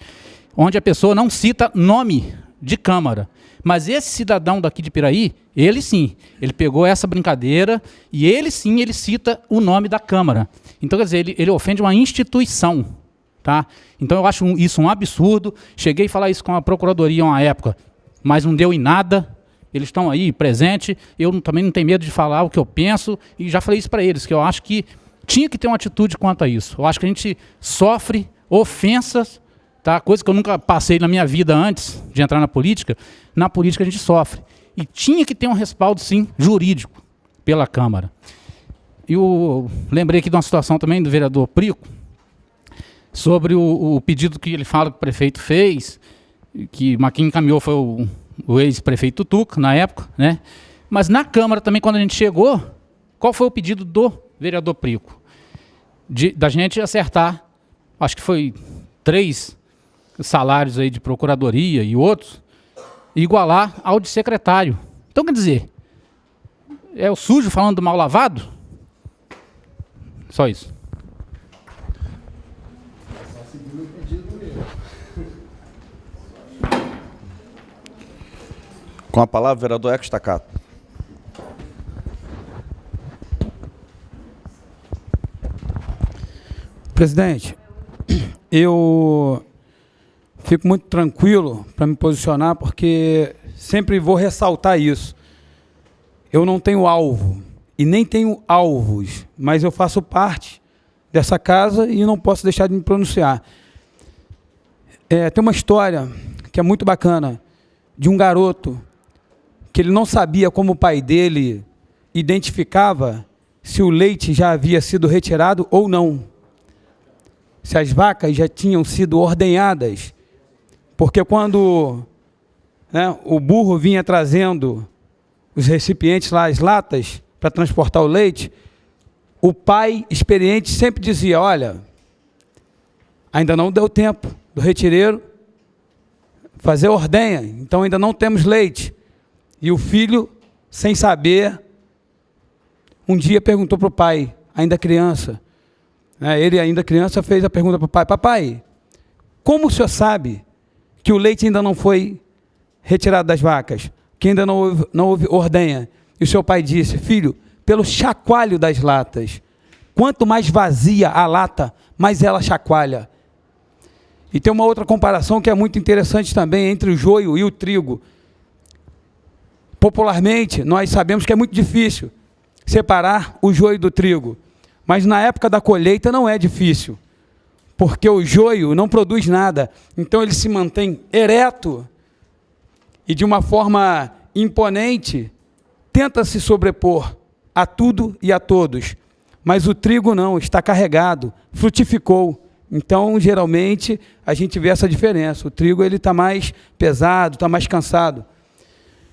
onde a pessoa não cita nome de Câmara. Mas esse cidadão daqui de Piraí, ele sim, ele pegou essa brincadeira e ele sim, ele cita o nome da Câmara. Então, quer dizer, ele ofende uma instituição. Tá? Então, eu acho isso um absurdo. Cheguei a falar isso com a Procuradoria uma época, mas não deu em nada. Eles estão aí, presente. Eu também não tenho medo de falar o que eu penso, e já falei isso para eles, que eu acho que tinha que ter uma atitude quanto a isso. Eu acho que a gente sofre ofensas, tá? Coisa que eu nunca passei na minha vida antes de entrar na política. Na política a gente sofre. E tinha que ter um respaldo, sim, jurídico, pela Câmara. E eu lembrei aqui de uma situação também do vereador Prico, sobre o pedido que ele fala que o prefeito fez, que quem encaminhou foi o ex-prefeito Tuca, na época, né? Mas na Câmara também, quando a gente chegou, qual foi o pedido do vereador Prico? Da gente acertar, acho que foi 3 salários aí de procuradoria e outros, e igualar ao de secretário. Então, quer dizer, é o sujo falando do mal lavado? Só isso. Com a palavra, o vereador Eco Staccato. Presidente, eu fico muito tranquilo para me posicionar, porque sempre vou ressaltar isso. Eu não tenho alvo e nem tenho alvos, mas eu faço parte dessa casa e não posso deixar de me pronunciar. Tem uma história que é muito bacana, de um garoto que ele não sabia como o pai dele identificava se o leite já havia sido retirado ou não. Se as vacas já tinham sido ordenhadas. Porque quando o burro vinha trazendo os recipientes lá, as latas, para transportar o leite, o pai experiente sempre dizia, olha, ainda não deu tempo do retireiro fazer ordenha, então ainda não temos leite. E o filho, sem saber, um dia perguntou para o pai, ainda criança, ele ainda criança fez a pergunta para o pai, papai, como o senhor sabe que o leite ainda não foi retirado das vacas, que ainda não houve ordenha? E o seu pai disse, filho, pelo chacoalho das latas, quanto mais vazia a lata, mais ela chacoalha. E tem uma outra comparação que é muito interessante também, entre o joio e o trigo. Popularmente, nós sabemos que é muito difícil separar o joio do trigo, mas na época da colheita não é difícil, porque o joio não produz nada, então ele se mantém ereto e de uma forma imponente, tenta se sobrepor a tudo e a todos, mas o trigo não, está carregado, frutificou. Então, geralmente, a gente vê essa diferença, o trigo está mais pesado, está mais cansado.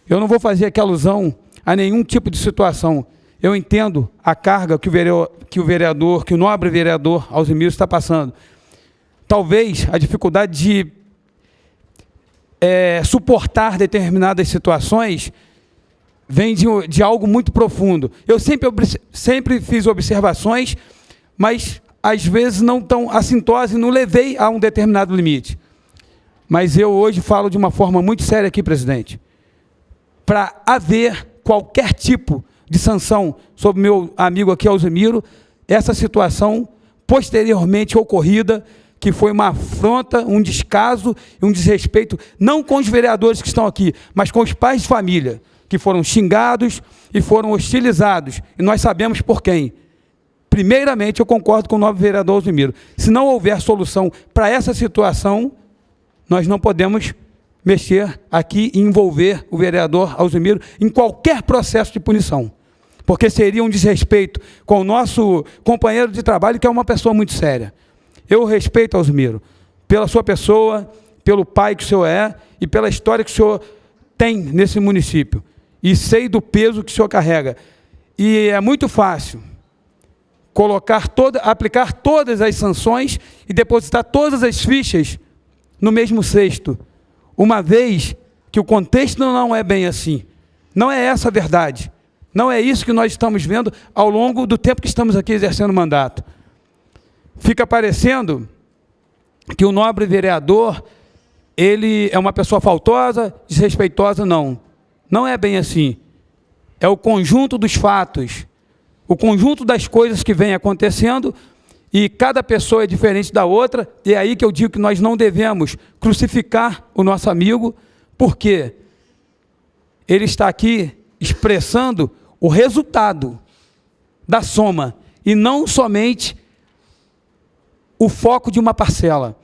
Eu não vou fazer aqui alusão a nenhum tipo de situação. Eu entendo a carga que o nobre vereador Alzimiro está passando. Talvez a dificuldade de suportar determinadas situações vem de algo muito profundo. Eu sempre fiz observações, mas às vezes não tão assintose, não levei a um determinado limite. Mas eu hoje falo de uma forma muito séria aqui, presidente. Para haver qualquer tipo de sanção sobre meu amigo aqui, Alzimiro, essa situação posteriormente ocorrida, que foi uma afronta, um descaso e um desrespeito, não com os vereadores que estão aqui, mas com os pais de família, que foram xingados e foram hostilizados, e nós sabemos por quem. Primeiramente, eu concordo com o novo vereador Alzimiro. Se não houver solução para essa situação, nós não podemos mexer aqui e envolver o vereador Alzimiro em qualquer processo de punição, porque seria um desrespeito com o nosso companheiro de trabalho, que é uma pessoa muito séria. Eu respeito, Alzimiro, pela sua pessoa, pelo pai que o senhor é e pela história que o senhor tem nesse município. E sei do peso que o senhor carrega. E é muito fácil aplicar todas as sanções e depositar todas as fichas no mesmo cesto, uma vez que o contexto não é bem assim. Não é essa a verdade. Não é isso que nós estamos vendo ao longo do tempo que estamos aqui exercendo o mandato. Fica parecendo que o nobre vereador, ele é uma pessoa faltosa, desrespeitosa, não. Não é bem assim. É o conjunto dos fatos, o conjunto das coisas que vem acontecendo, e cada pessoa é diferente da outra, e é aí que eu digo que nós não devemos crucificar o nosso amigo, porque ele está aqui expressando o resultado da soma, e não somente o foco de uma parcela.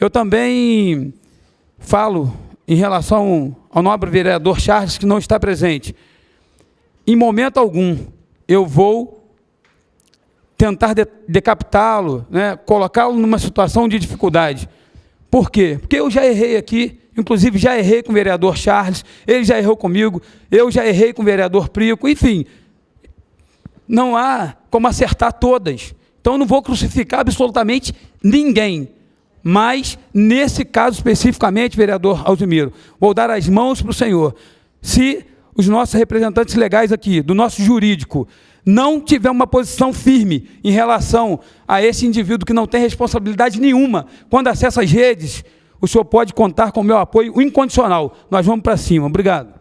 Eu também falo em relação ao nobre vereador Charles, que não está presente. Em momento algum, eu vou tentar decapitá-lo, né, colocá-lo numa situação de dificuldade. Por quê? Porque eu já errei aqui, inclusive já errei com o vereador Charles, ele já errou comigo, eu já errei com o vereador Prico, enfim, não há como acertar todas. Então, eu não vou crucificar absolutamente ninguém. Mas, nesse caso especificamente, vereador Alzimiro, vou dar as mãos para o senhor. Se os nossos representantes legais aqui, do nosso jurídico, não tiver uma posição firme em relação a esse indivíduo que não tem responsabilidade nenhuma, quando acessa as redes, o senhor pode contar com o meu apoio incondicional. Nós vamos para cima. Obrigado.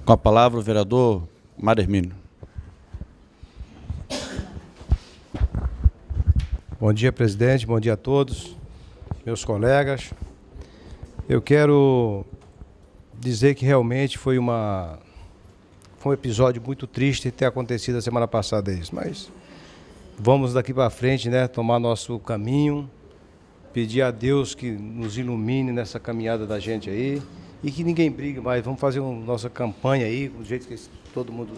Com a palavra, o vereador Mário Hermínio. Bom dia, presidente. Bom dia a todos, meus colegas. Eu quero dizer que realmente foi um episódio muito triste ter acontecido a semana passada isso, mas vamos daqui para frente, né, tomar nosso caminho, pedir a Deus que nos ilumine nessa caminhada da gente aí e que ninguém brigue mais. Vamos fazer nossa campanha aí, do jeito que todo mundo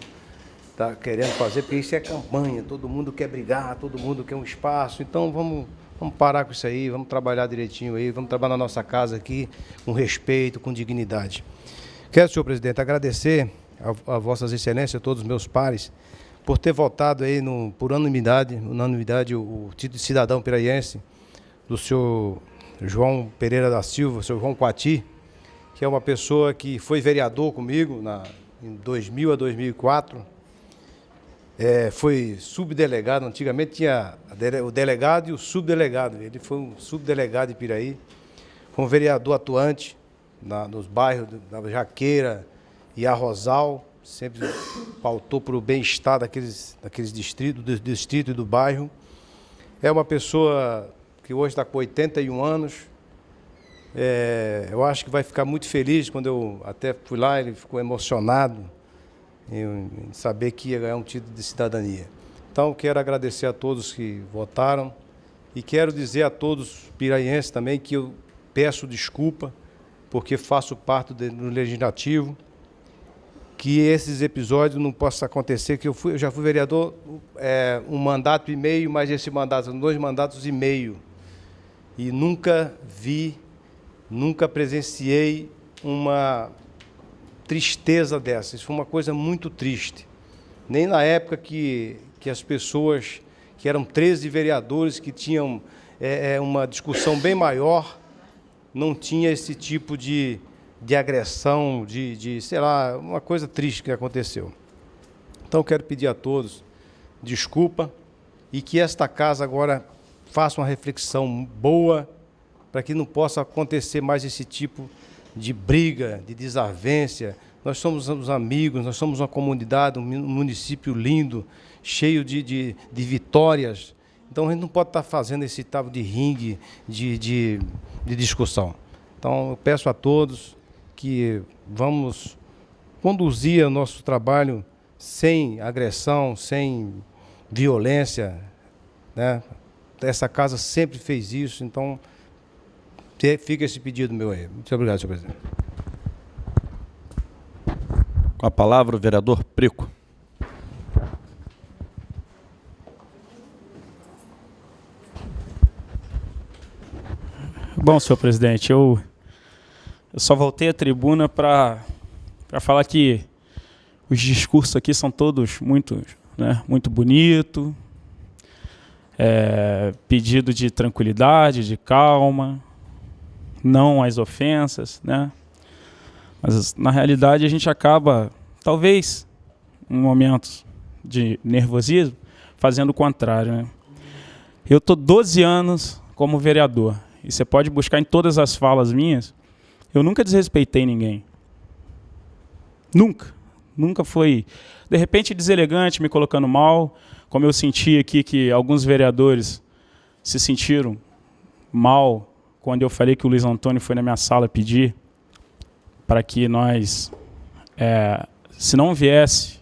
está querendo fazer, porque isso é campanha, todo mundo quer brigar, todo mundo quer um espaço, então vamos parar com isso aí, vamos trabalhar direitinho aí, vamos trabalhar na nossa casa aqui, com respeito, com dignidade. Quero, senhor presidente, agradecer a vossas excelências, a todos os meus pares, por ter votado aí por unanimidade o título de cidadão piraiense do senhor João Pereira da Silva, senhor João Coati, que é uma pessoa que foi vereador comigo em 2000 a 2004, foi subdelegado. Antigamente tinha o delegado e o subdelegado. Ele foi um subdelegado de Piraí, foi um vereador atuante nos bairros da Jaqueira e Arrozal, sempre pautou para o bem-estar daqueles distritos, do distrito e do bairro. É uma pessoa que hoje está com 81 anos. Eu acho que vai ficar muito feliz. Quando eu até fui lá, ele ficou emocionado em saber que ia ganhar um título de cidadania. Então, quero agradecer a todos que votaram e quero dizer a todos piraienses também que eu peço desculpa, porque faço parte do Legislativo, que esses episódios não possam acontecer, que eu já fui vereador um mandato e meio, mas esse mandato são 2 mandatos e meio. E nunca presenciei uma tristeza dessa. Isso foi uma coisa muito triste. Nem na época que as pessoas, que eram 13 vereadores, que tinham uma discussão bem maior, não tinha esse tipo de agressão, sei lá, uma coisa triste que aconteceu. Então, quero pedir a todos desculpa e que esta casa agora faça uma reflexão boa para que não possa acontecer mais esse tipo de briga, de desavença. Nós somos os amigos, nós somos uma comunidade, um município lindo, cheio de vitórias. Então, a gente não pode estar fazendo esse tipo de ringue, de discussão. Então, eu peço a todos que vamos conduzir o nosso trabalho sem agressão, sem violência, né? Essa casa sempre fez isso, então fica esse pedido meu aí. Muito obrigado, senhor presidente. Com a palavra, o vereador Prico. Bom, senhor presidente, eu só voltei à tribuna para falar que os discursos aqui são todos muito bonitos, pedido de tranquilidade, de calma, não às ofensas, né? Mas, na realidade, a gente acaba, talvez, em momentos de nervosismo, fazendo o contrário, né? Eu estou 12 anos como vereador, e você pode buscar em todas as falas minhas, eu nunca desrespeitei ninguém. Nunca. Nunca foi, de repente, deselegante, me colocando mal, como eu senti aqui que alguns vereadores se sentiram mal quando eu falei que o Luiz Antônio foi na minha sala pedir para que nós, se não viesse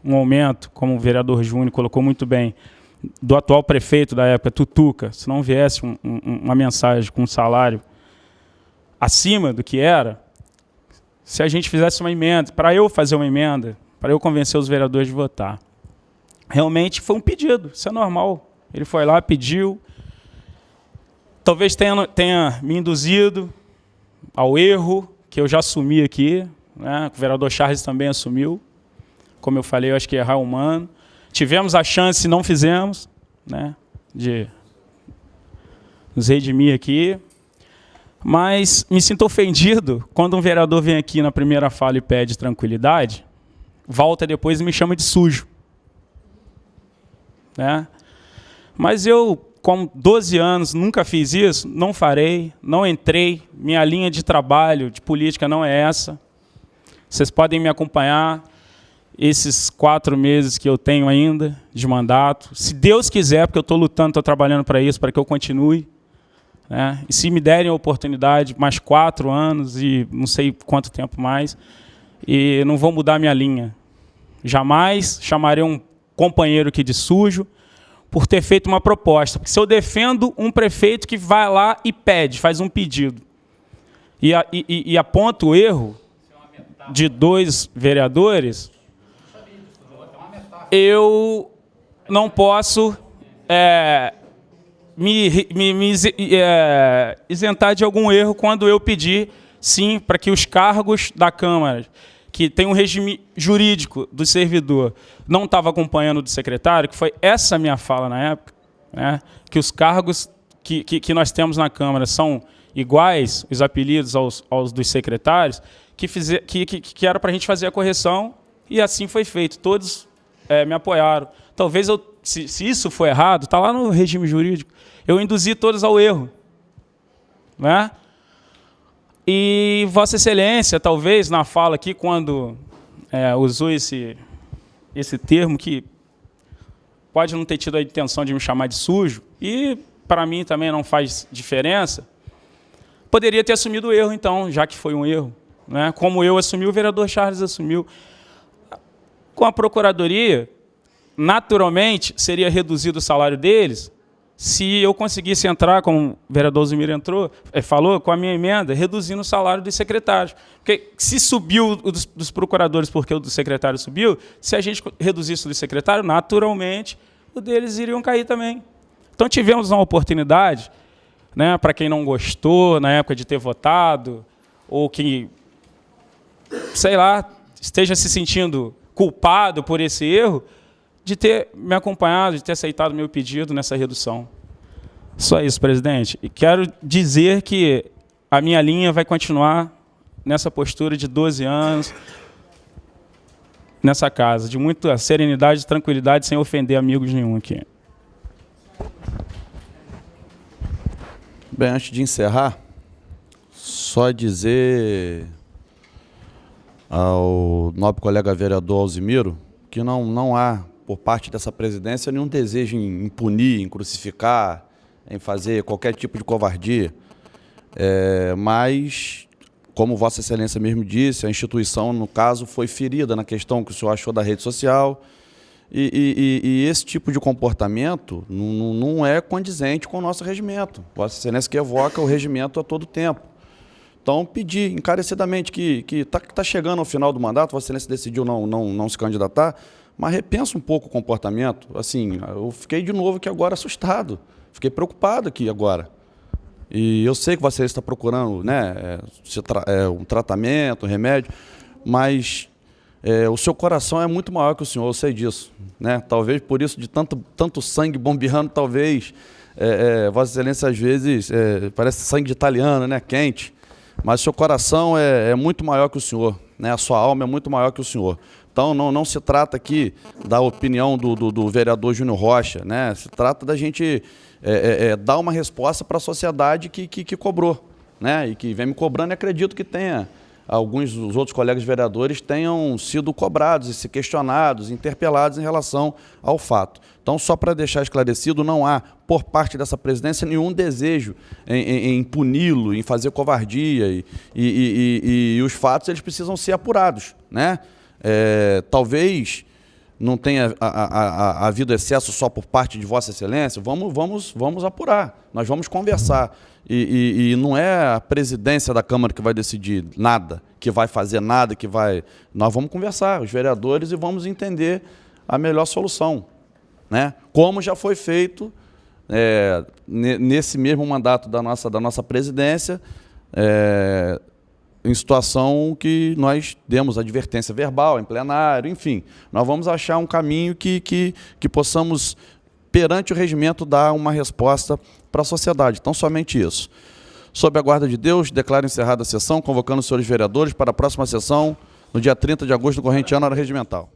um aumento, como o vereador Júnior colocou muito bem, do atual prefeito da época, Tutuca, se não viesse uma mensagem com um salário acima do que era, se a gente fizesse uma emenda, para eu fazer uma emenda, para eu convencer os vereadores de votar. Realmente foi um pedido, isso é normal. Ele foi lá, pediu, talvez tenha me induzido ao erro, que eu já assumi aqui, né? O vereador Charles também assumiu. Como eu falei, eu acho que errar é humano. Tivemos a chance e não fizemos, né, de nos redimir aqui. Mas me sinto ofendido quando um vereador vem aqui na primeira fala e pede tranquilidade, volta depois e me chama de sujo. Né? Mas eu, com 12 anos, nunca fiz isso, não farei, não entrei, minha linha de trabalho, de política não é essa. Vocês podem me acompanhar esses 4 meses que eu tenho ainda de mandato, se Deus quiser, porque eu estou lutando, estou trabalhando para isso, para que eu continue. Né? E se me derem a oportunidade, mais 4 anos e não sei quanto tempo mais, e não vou mudar minha linha. Jamais chamarei um companheiro aqui de sujo por ter feito uma proposta. Porque se eu defendo um prefeito que vai lá e pede, faz um pedido, e aponta o erro de 2 vereadores, eu não posso isentar de algum erro quando eu pedir, sim, para que os cargos da Câmara, que tem um regime jurídico do servidor, não estava acompanhando do secretário, que foi essa minha fala na época, né, que os cargos que nós temos na Câmara são iguais, os apelidos aos dos secretários, que era para a gente fazer a correção, e assim foi feito. Todos me apoiaram. Talvez, se isso for errado, está lá no regime jurídico, eu induzi todos ao erro. Né? E Vossa Excelência, talvez, na fala aqui, quando usou esse termo, que pode não ter tido a intenção de me chamar de sujo, e para mim também não faz diferença, poderia ter assumido o erro, então, já que foi um erro. Né? Como eu assumi, o vereador Charles assumiu. Com a Procuradoria, naturalmente, seria reduzido o salário deles se eu conseguisse entrar, como o vereador Zumir falou, com a minha emenda, reduzindo o salário dos secretários. Porque se subiu o dos procuradores porque o do secretário subiu, se a gente reduzisse o do secretário, naturalmente, o deles iriam cair também. Então, tivemos uma oportunidade, né, para quem não gostou, na época de ter votado, ou que, sei lá, esteja se sentindo culpado por esse erro, de ter me acompanhado, de ter aceitado o meu pedido nessa redução. Só isso, presidente. E quero dizer que a minha linha vai continuar nessa postura de 12 anos, nessa casa, de muita serenidade e tranquilidade, sem ofender amigos nenhum aqui. Bem, antes de encerrar, só dizer ao nobre colega vereador Alzimiro que não há, por parte dessa presidência, nenhum desejo em punir, em crucificar, em fazer qualquer tipo de covardia. Mas, como Vossa Excelência mesmo disse, a instituição, no caso, foi ferida na questão que o senhor achou da rede social, e esse tipo de comportamento não é condizente com o nosso regimento. Vossa Excelência que evoca o regimento a todo tempo. Então, pedir encarecidamente que está chegando ao final do mandato, Vossa Excelência decidiu não se candidatar, mas repensa um pouco o comportamento. Assim, eu fiquei de novo aqui agora assustado, fiquei preocupado aqui agora. E eu sei que você está procurando, né, um tratamento, um remédio, mas o seu coração é muito maior que o senhor, eu sei disso, né? Talvez por isso, de tanto sangue bombeando, talvez Vossa Excelência às vezes parece sangue de italiano, né, quente, mas o seu coração é muito maior que o senhor, né? A sua alma é muito maior que o senhor. Então não se trata aqui da opinião do vereador Júnior Rocha, né? Se trata da gente dar uma resposta para a sociedade que cobrou, né? E que vem me cobrando, e acredito que tenha alguns dos outros colegas vereadores tenham sido cobrados e se questionados, interpelados em relação ao fato. Então, só para deixar esclarecido, não há, por parte dessa presidência, nenhum desejo em puni-lo, em fazer covardia, e os fatos eles precisam ser apurados, né? Talvez não tenha havido excesso só por parte de Vossa Excelência, vamos apurar, nós vamos conversar. E não é a presidência da Câmara que vai decidir nada, que vai fazer nada, que vai... Nós vamos conversar, os vereadores, e vamos entender a melhor solução, né? Como já foi feito nesse mesmo mandato da nossa presidência, em situação que nós demos advertência verbal, em plenário, enfim. Nós vamos achar um caminho que possamos, perante o regimento, dar uma resposta para a sociedade. Então, somente isso. Sob a guarda de Deus, declaro encerrada a sessão, convocando os senhores vereadores para a próxima sessão, no dia 30 de agosto do corrente ano, hora regimental.